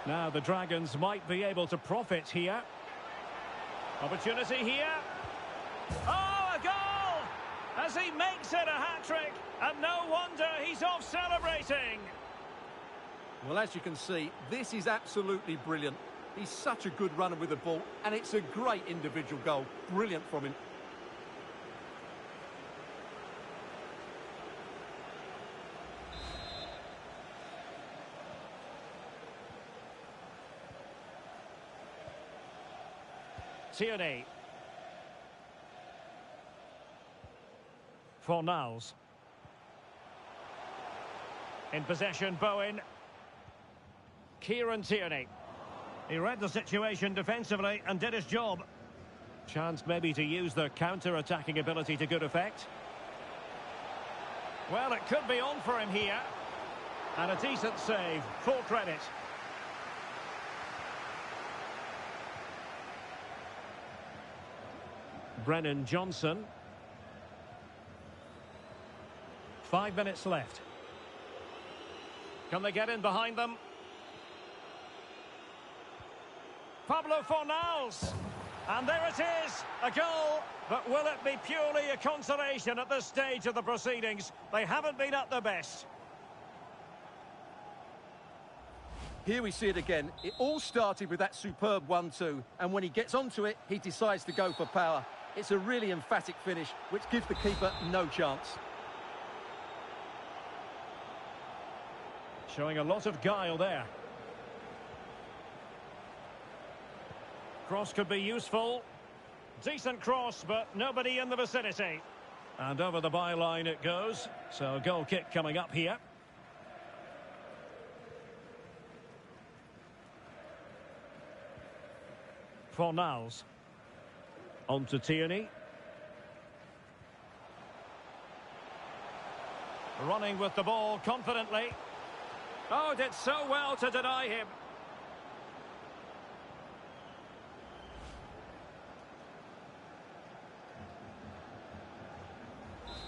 A: Now the Dragons might be able to profit here. Opportunity here. Oh, a goal! As he makes it a hat-trick, and no wonder he's off celebrating.
B: Well, as you can see, this is absolutely brilliant. He's such a good runner with the ball, and it's a great individual goal. Brilliant from him.
A: Tierney. Fornals. In possession, Bowen. Kieran Tierney. He read the situation defensively and did his job. Chance maybe to use the counter-attacking ability to good effect. Well, it could be on for him here. And a decent save. Full credit. Brennan Johnson. 5 minutes left. Can they get in behind them? Pablo Fornals. And there it is, a goal. But will it be purely a consolation at this stage of the proceedings? They haven't been at their best.
B: Here we see it again. It all started with that superb 1-2, and when he gets onto it, he decides to go for power. It's a really emphatic finish, which gives the keeper no chance.
A: Showing a lot of guile there. Cross could be useful. Decent cross, but nobody in the vicinity. And over the byline it goes. So a goal kick coming up here. Fornals. On to Tierney. Running with the ball confidently. Oh, did so well to deny him.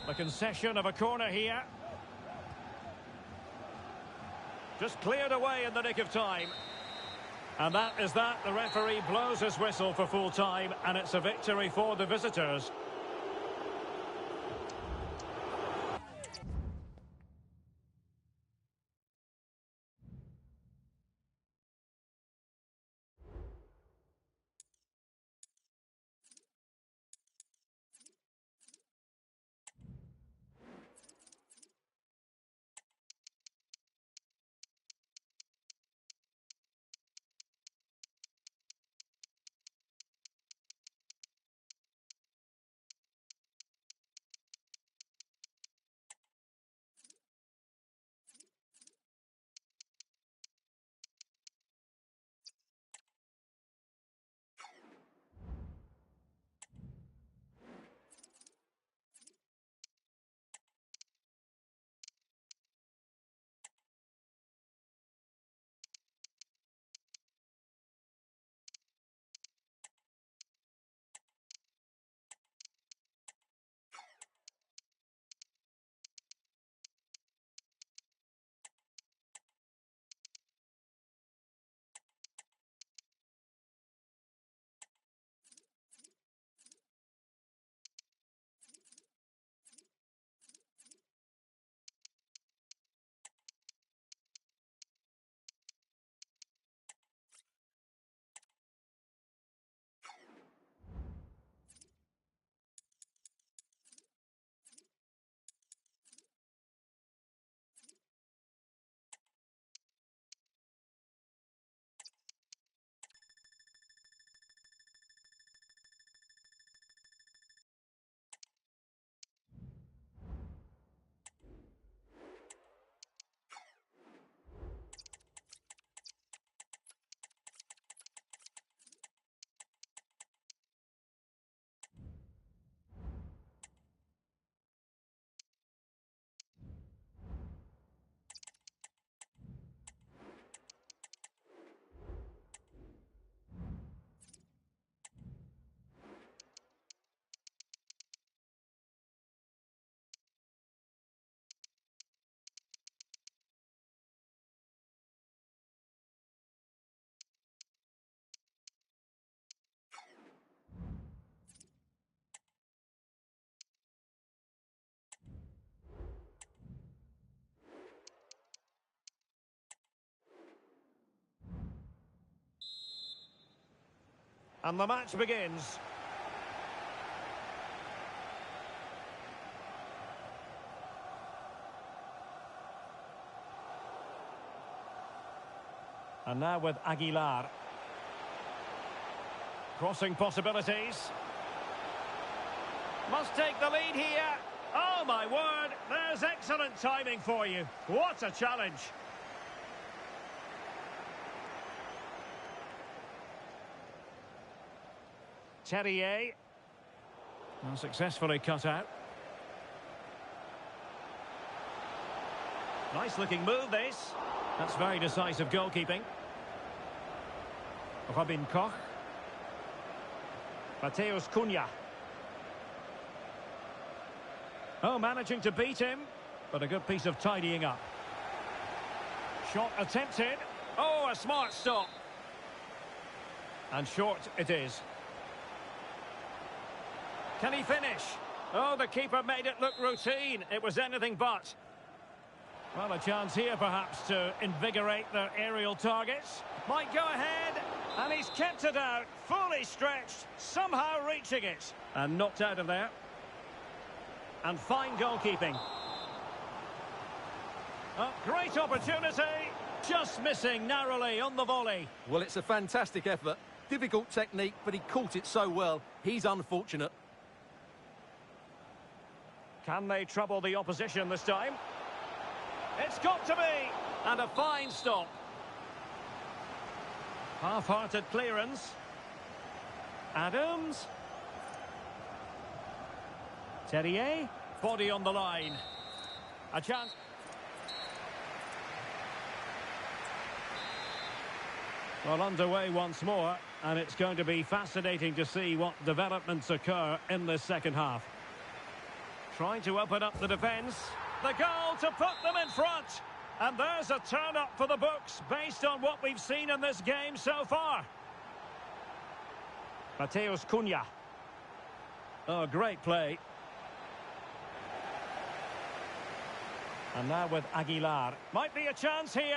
A: The concession of a corner here. Just cleared away in the nick of time. And that is that. The referee blows his whistle for full time, and it's a victory for the visitors. And the match begins. And now with Aguilar. Crossing possibilities. Must take the lead here. Oh, my word. There's excellent timing for you. What a challenge. Terrier. Successfully cut out. Nice looking move, this. That's very decisive goalkeeping. Robin Koch. Mateus Cunha. Oh, managing to beat him, but a good piece of tidying up. Shot attempted. Oh, a smart stop. And short it is. Can he finish? Oh, the keeper made it look routine. It was anything but. Well, a chance here, perhaps, to invigorate their aerial targets. Might go ahead, and he's kept it out, fully stretched, somehow reaching it. And knocked out of there. And fine goalkeeping. Oh, great opportunity. Just missing narrowly on the volley.
B: Well, it's a fantastic effort. Difficult technique, but he caught it so well. He's unfortunate.
A: Can they trouble the opposition this time? It's got to be. And a fine stop. Half-hearted clearance. Adams. Terrier. Body on the line. A chance. Well, underway once more, and it's going to be fascinating to see what developments occur in this second half. Trying to open up the defence. The goal to put them in front. And there's a turn-up for the books based on what we've seen in this game so far. Mateus Cunha. Oh, great play. And now with Aguilar. Might be a chance here.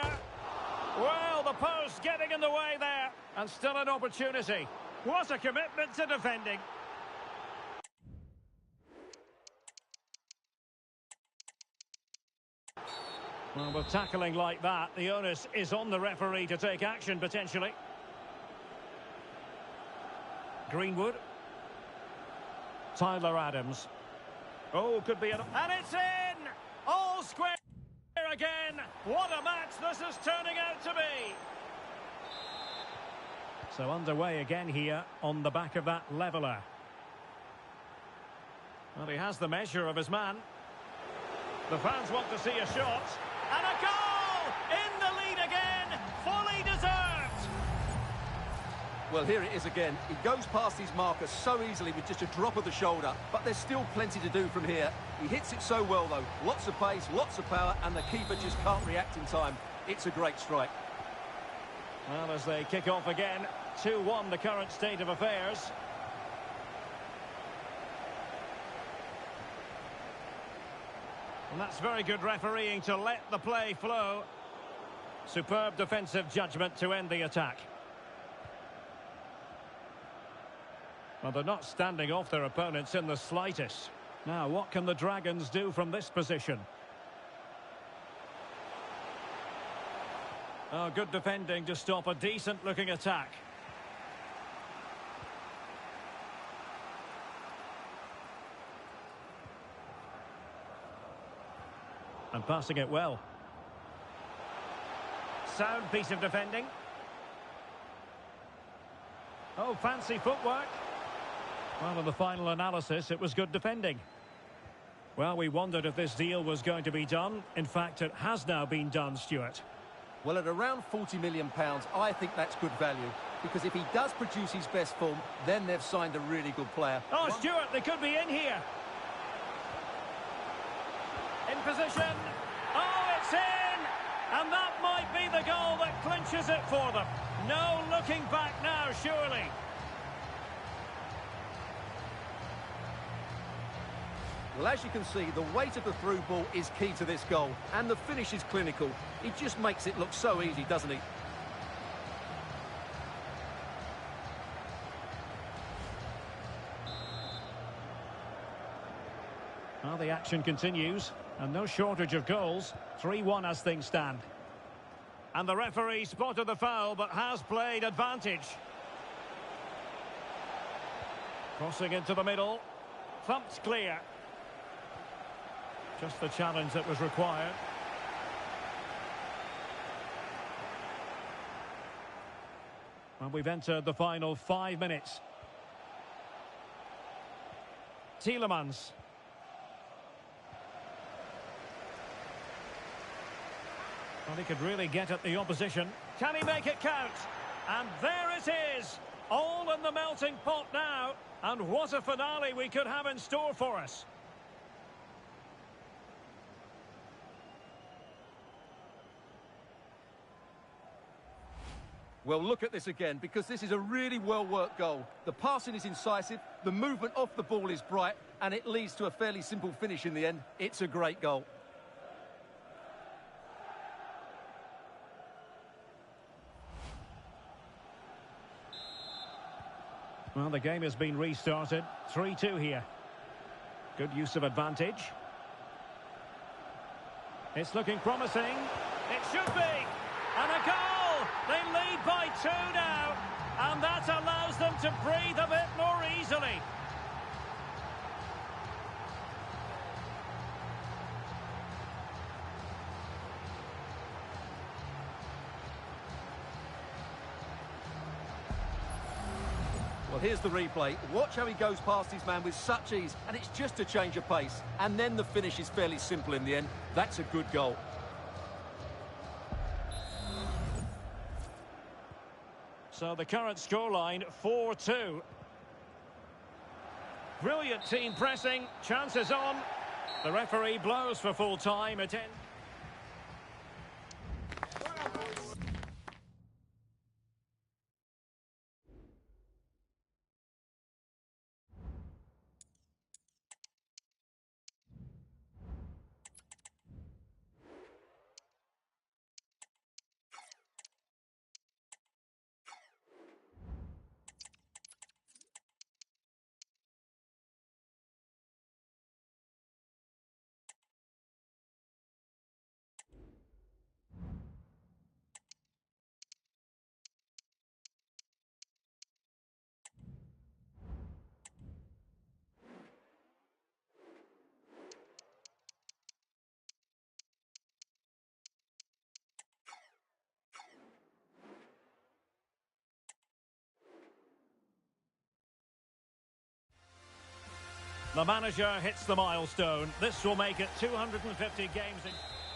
A: Well, the post getting in the way there. And still an opportunity. What a commitment to defending. Well, with tackling like that, the onus is on the referee to take action, potentially. Greenwood. Tyler Adams. Oh, could be an... And it's in! All square again. What a match this is turning out to be. So underway again here on the back of that leveller. Well, he has the measure of his man. The fans want to see a shot. And a goal! In the lead again! Fully deserved!
B: Well, here it is again. He goes past his marker so easily with just a drop of the shoulder, but there's still plenty to do from here. He hits it so well, though. Lots of pace, lots of power, and the keeper just can't react in time. It's a great strike.
A: Well, as they kick off again, 2-1 the current state of affairs. And that's very good refereeing to let the play flow. Superb defensive judgment to end the attack. Well, they're not standing off their opponents in the slightest. Now, what can the Dragons do from this position? Oh, good defending to stop a decent-looking attack. And passing it well. Sound piece of defending. Oh, fancy footwork. Well, in the final analysis, it was good defending. Well, we wondered if this deal was going to be done. In fact, it has now been done, Stuart.
B: Well, at around £40 million, I think that's good value. Because if he does produce his best form, then they've signed a really good player.
A: Oh, Stuart, they could be in here. In position. Oh, it's in! And that might be the goal that clinches it for them. No looking back now, surely.
B: Well, as you can see, the weight of the through ball is key to this goal. And the finish is clinical. He just makes it look so easy, doesn't he?
A: Well, the action continues, and no shortage of goals. 3-1 as things stand. And the referee spotted the foul, but has played advantage. Crossing into the middle. Thumped clear. Just the challenge that was required. And we've entered the final 5 minutes. Tielemans. Well, he could really get at the opposition. Can he make it count? And there it is. All in the melting pot now. And what a finale we could have in store for us.
B: Well, look at this again, because this is a really well-worked goal. The passing is incisive, the movement off the ball is bright, and it leads to a fairly simple finish in the end. It's a great goal.
A: Well, the game has been restarted. 3-2 here. Good use of advantage. It's looking promising. It should be. And a goal! They lead by 2 now. And that allows them to breathe a bit more easily.
B: Well, here's the replay. Watch how he goes past his man with such ease, and it's just a change of pace. And then the finish is fairly simple in the end. That's a good goal.
A: So the current scoreline, 4-2. Brilliant team pressing, chances on. The referee blows for full time at end. The manager hits the milestone. This will make it 250 games.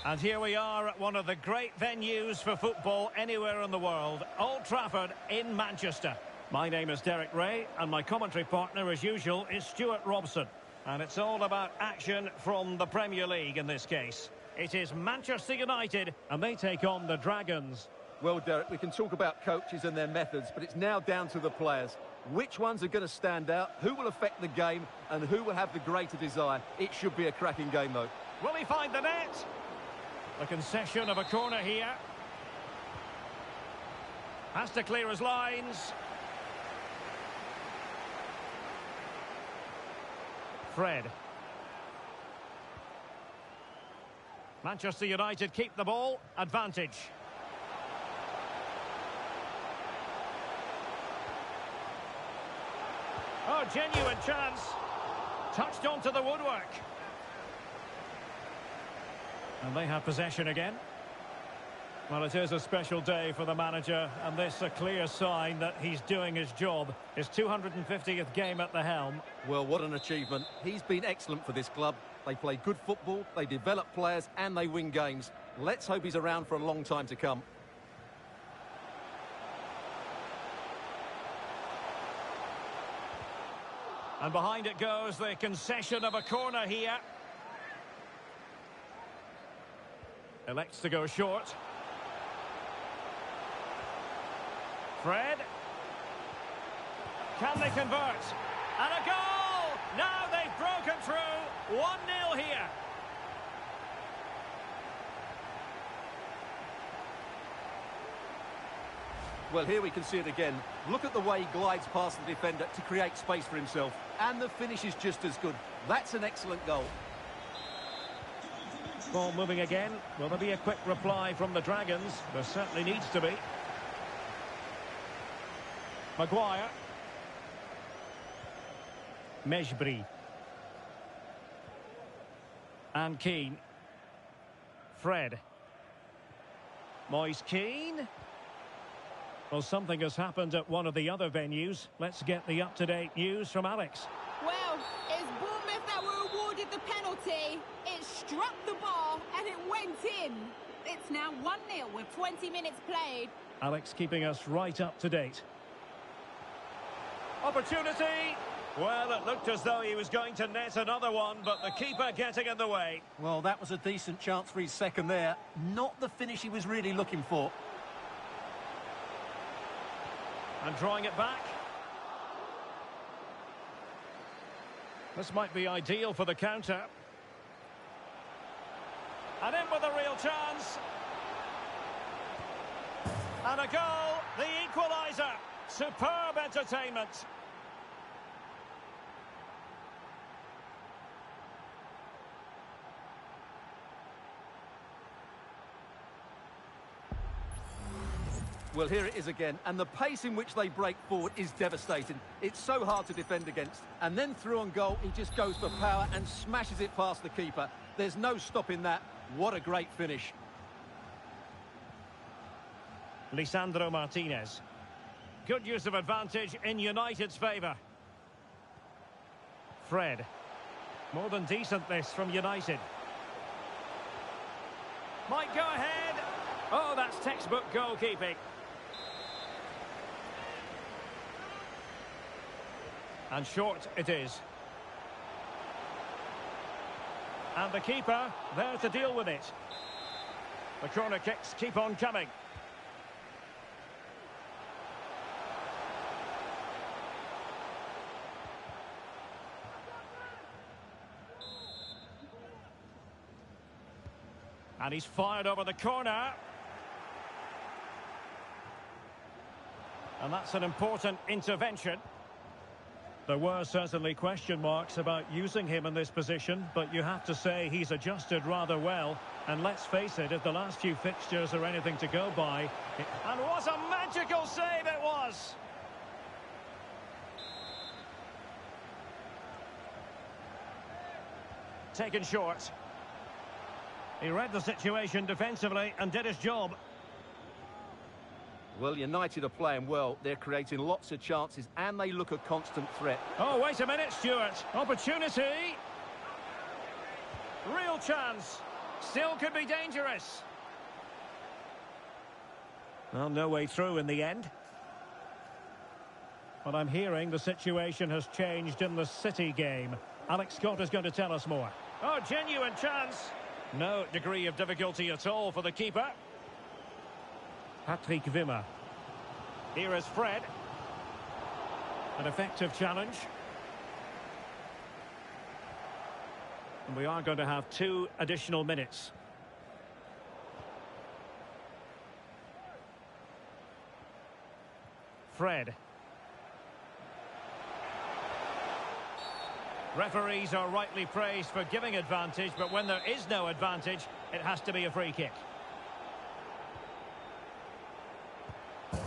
A: And here we are at one of the great venues for football anywhere in the world, Old Trafford in Manchester. My name is Derek Ray, and my commentary partner, as usual, is Stuart Robson. And it's all about action from the Premier League in this case. It is Manchester United, and they take on the Dragons.
B: Well, Derek, we can talk about coaches and their methods, but it's now down to the players. Which ones are going to stand out, who will affect the game, and who will have the greater desire? It should be a cracking game, though.
A: Will he find the net? The concession of a corner here. Has to clear his lines. Fred. Manchester United keep the ball. Advantage. Oh, genuine chance. Touched onto the woodwork. And they have possession again. Well, it is a special day for the manager, and this a clear sign that he's doing his job. His 250th game at the helm.
B: Well, what an achievement. He's been excellent for this club. They play good football, they develop players, and they win games. Let's hope he's around for a long time to come.
A: And behind it goes the concession of a corner here. Elects to go short. Fred. Can they convert? And a goal! Now they've broken through. 1-0 here.
B: Well, here we can see it again. Look at the way he glides past the defender to create space for himself. And the finish is just as good. That's an excellent goal.
A: Ball moving again. Will there be a quick reply from the Dragons? There certainly needs to be. Maguire. Mejbri. And Keane. Fred. Moise Keane. Well, something has happened at one of the other venues. Let's get the up-to-date news from Alex.
E: Well, it's Bournemouth that were awarded the penalty. It struck the bar and it went in. It's now 1-0 with 20 minutes played.
A: Alex keeping us right up to date. Opportunity. Well, it looked as though he was going to net another one, but the keeper getting in the way.
B: Well, that was a decent chance for his second there. Not the finish he was really looking for.
A: And drawing it back. This might be ideal for the counter. And in with a real chance. And a goal, the equaliser. Superb entertainment.
B: Well, here it is again, and the pace in which they break forward is devastating. It's so hard to defend against. And then through on goal, he just goes for power and smashes it past the keeper. There's no stopping that. What a great finish.
A: Lisandro Martinez. Good use of advantage in United's favour. Fred. More than decent this from United. Might go ahead. Oh, that's textbook goalkeeping. And short it is. And the keeper there to deal with it. The corner kicks keep on coming. And he's fired over the corner. And that's an important intervention. There were certainly question marks about using him in this position, but you have to say he's adjusted rather well. And let's face it, if the last few fixtures are anything to go by... And what a magical save it was! Taken short. He read the situation defensively and did his job.
B: Well, United are playing well. They're creating lots of chances and they look a constant threat.
A: Oh, wait a minute, Stuart. Opportunity. Real chance. Still could be dangerous. Well, no way through in the end. But I'm hearing the situation has changed in the City game. Alex Scott is going to tell us more. Oh, genuine chance. No degree of difficulty at all for the keeper. Patrick Wimmer. Here is Fred. An effective challenge. And we are going to have 2 additional minutes. Fred. Referees are rightly praised for giving advantage, but when there is no advantage, it has to be a free kick.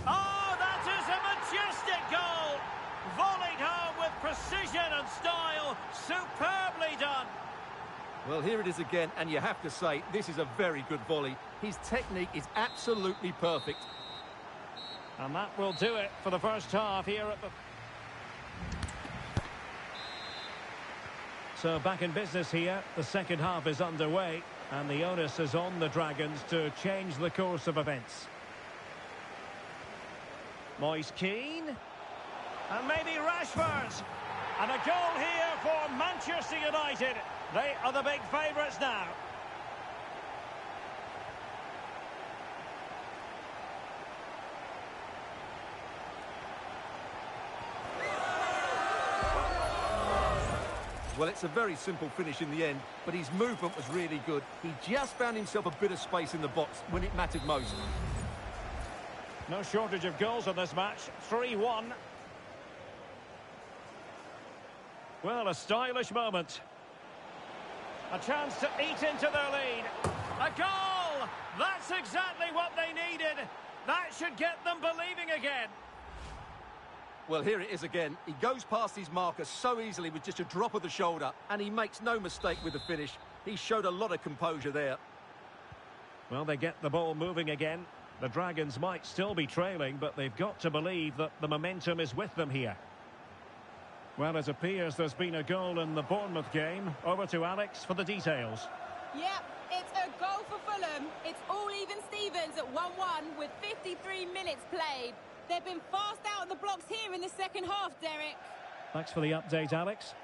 A: Oh, that is a majestic goal! Volleyed home with precision and style. Superbly done.
B: Well, here it is again, and you have to say, this is a very good volley. His technique is absolutely perfect.
A: And that will do it for the first half here at the... So back in business here, the second half is underway, and the onus is on the Dragons to change the course of events. Moise Keane, and maybe Rashford, and a goal here for Manchester United. They are the big favourites now.
B: Well, it's a very simple finish in the end, but his movement was really good. He just found himself a bit of space in the box when it mattered most.
A: No shortage of goals in this match. 3-1. Well, a stylish moment. A chance to eat into their lead. A goal! That's exactly what they needed. That should get them believing again.
B: Well, here it is again. He goes past his marker so easily with just a drop of the shoulder, and he makes no mistake with the finish. He showed a lot of composure there.
A: Well, they get the ball moving again. The Dragons might still be trailing, but they've got to believe that the momentum is with them here. Well, it appears there's been a goal in the Bournemouth game. Over to Alex for the details.
E: Yep, it's a goal for Fulham. It's all even Stevens at 1-1 with 53 minutes played. They've been fast out of the blocks here in the second half, Derek.
A: Thanks for the update, Alex.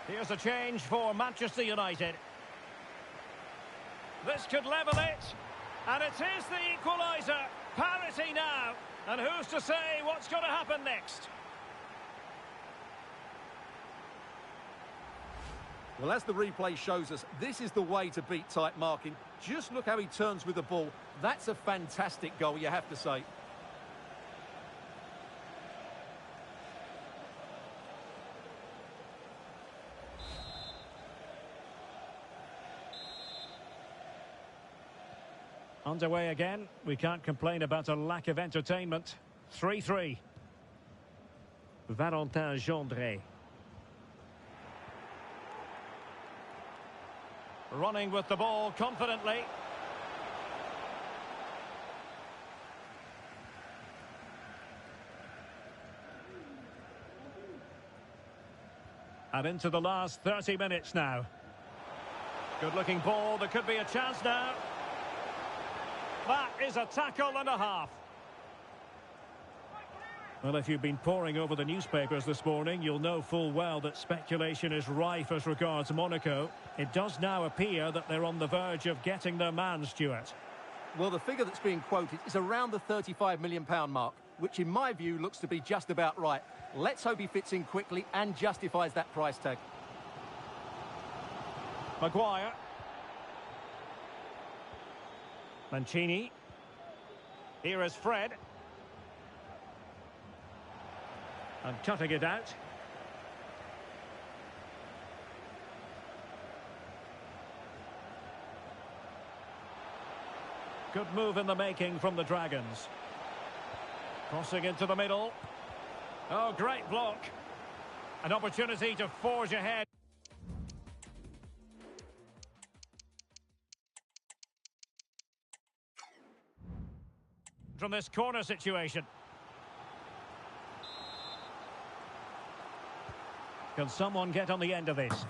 A: Here's a change for Manchester United. This could level it. And it is the equaliser. Parity now. And who's to say what's going to happen next?
B: Well, as the replay shows us, this is the way to beat tight marking. Just look how he turns with the ball. That's a fantastic goal, you have to say.
A: Underway again. We can't complain about a lack of entertainment. 3-3. Valentin Gendré. Running with the ball confidently. And into the last 30 minutes now. Good looking ball. There could be a chance now. That is a tackle and a half. Well, if you've been poring over the newspapers this morning, you'll know full well that speculation is rife as regards Monaco. It does now appear that they're on the verge of getting their man, Stuart.
B: Well, the figure that's being quoted is around the £35 million mark, which in my view looks to be just about right. Let's hope he fits in quickly and justifies that price tag.
A: Maguire. Mancini. Here is Fred. And cutting it out. Good move in the making from the Dragons. Crossing into the middle. Oh, great block. An opportunity to forge ahead. From this corner situation. Can someone get on the end of this?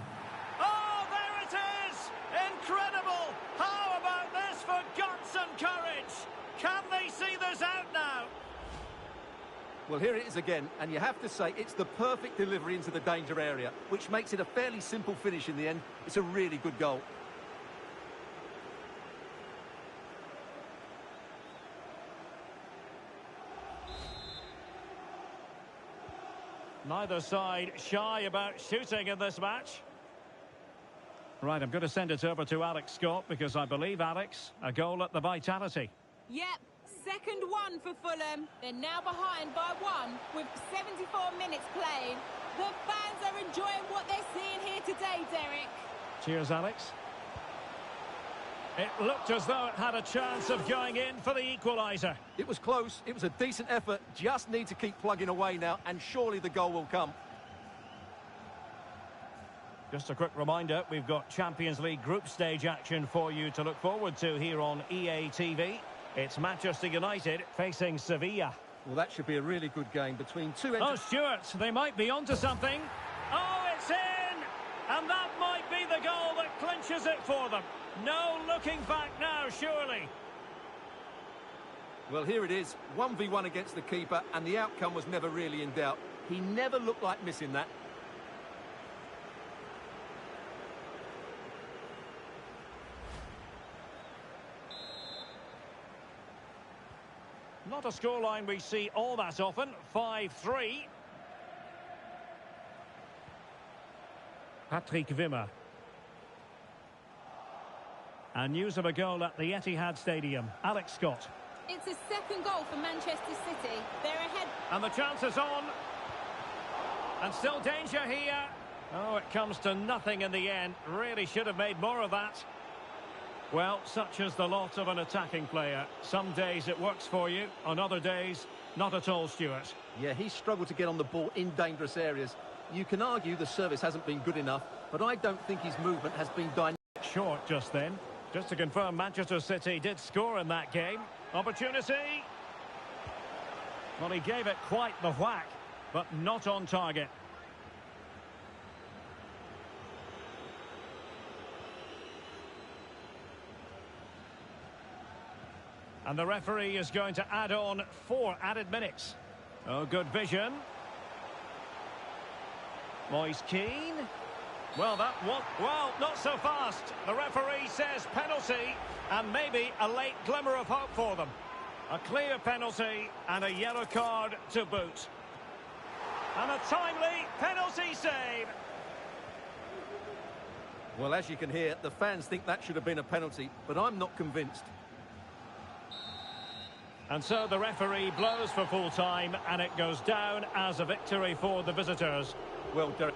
A: Oh, there it is! Incredible! How about this for guts and courage? Can they see this out now?
B: Well, here it is again, and you have to say it's the perfect delivery into the danger area, which makes it a fairly simple finish in the end. It's a really good goal.
A: Neither side shy about shooting in this match. Right, I'm going to send it over to Alex Scott because I believe, Alex, a goal at the Vitality.
E: Yep, second one for Fulham. They're now behind by one with 74 minutes played. The fans are enjoying what they're seeing here today, Derek.
A: Cheers, Alex. It looked as though it had a chance of going in for the equaliser.
B: It was close, it was a decent effort, just need to keep plugging away now, and surely the goal will come.
A: Just a quick reminder, we've got Champions League group stage action for you to look forward to here on EA TV. It's Manchester United facing Sevilla.
B: Well, that should be a really good game between two...
A: Oh, Stuart, they might be onto something. Oh, it's in! And that might be the goal that clinches it for them. No looking back now, surely.
B: Well, here it is, 1v1 against the keeper, and the outcome was never really in doubt. He never looked like missing that.
A: Not a scoreline we see all that often. 5-3. Patrick Wimmer. And news of a goal at the Etihad Stadium. Alex Scott.
E: It's a second goal for Manchester City. They're ahead.
A: And the chance is on. And still danger here. Oh, it comes to nothing in the end. Really should have made more of that. Well, such is the lot of an attacking player. Some days it works for you, on other days, not at all, Stuart.
B: Yeah, he struggled to get on the ball in dangerous areas. You can argue the service hasn't been good enough, but I don't think his movement has been dynamic.
A: Short just then. Just to confirm, Manchester City did score in that game. Opportunity. Well, he gave it quite the whack, but not on target. And the referee is going to add on 4 added minutes. Oh, good vision. Moise Keane. Well, not so fast. The referee says penalty, and maybe a late glimmer of hope for them. A clear penalty and a yellow card to boot. And a timely penalty save.
B: Well, as you can hear, the fans think that should have been a penalty, but I'm not convinced.
A: And so the referee blows for full time, and it goes down as a victory for the visitors.
B: Well, Derek.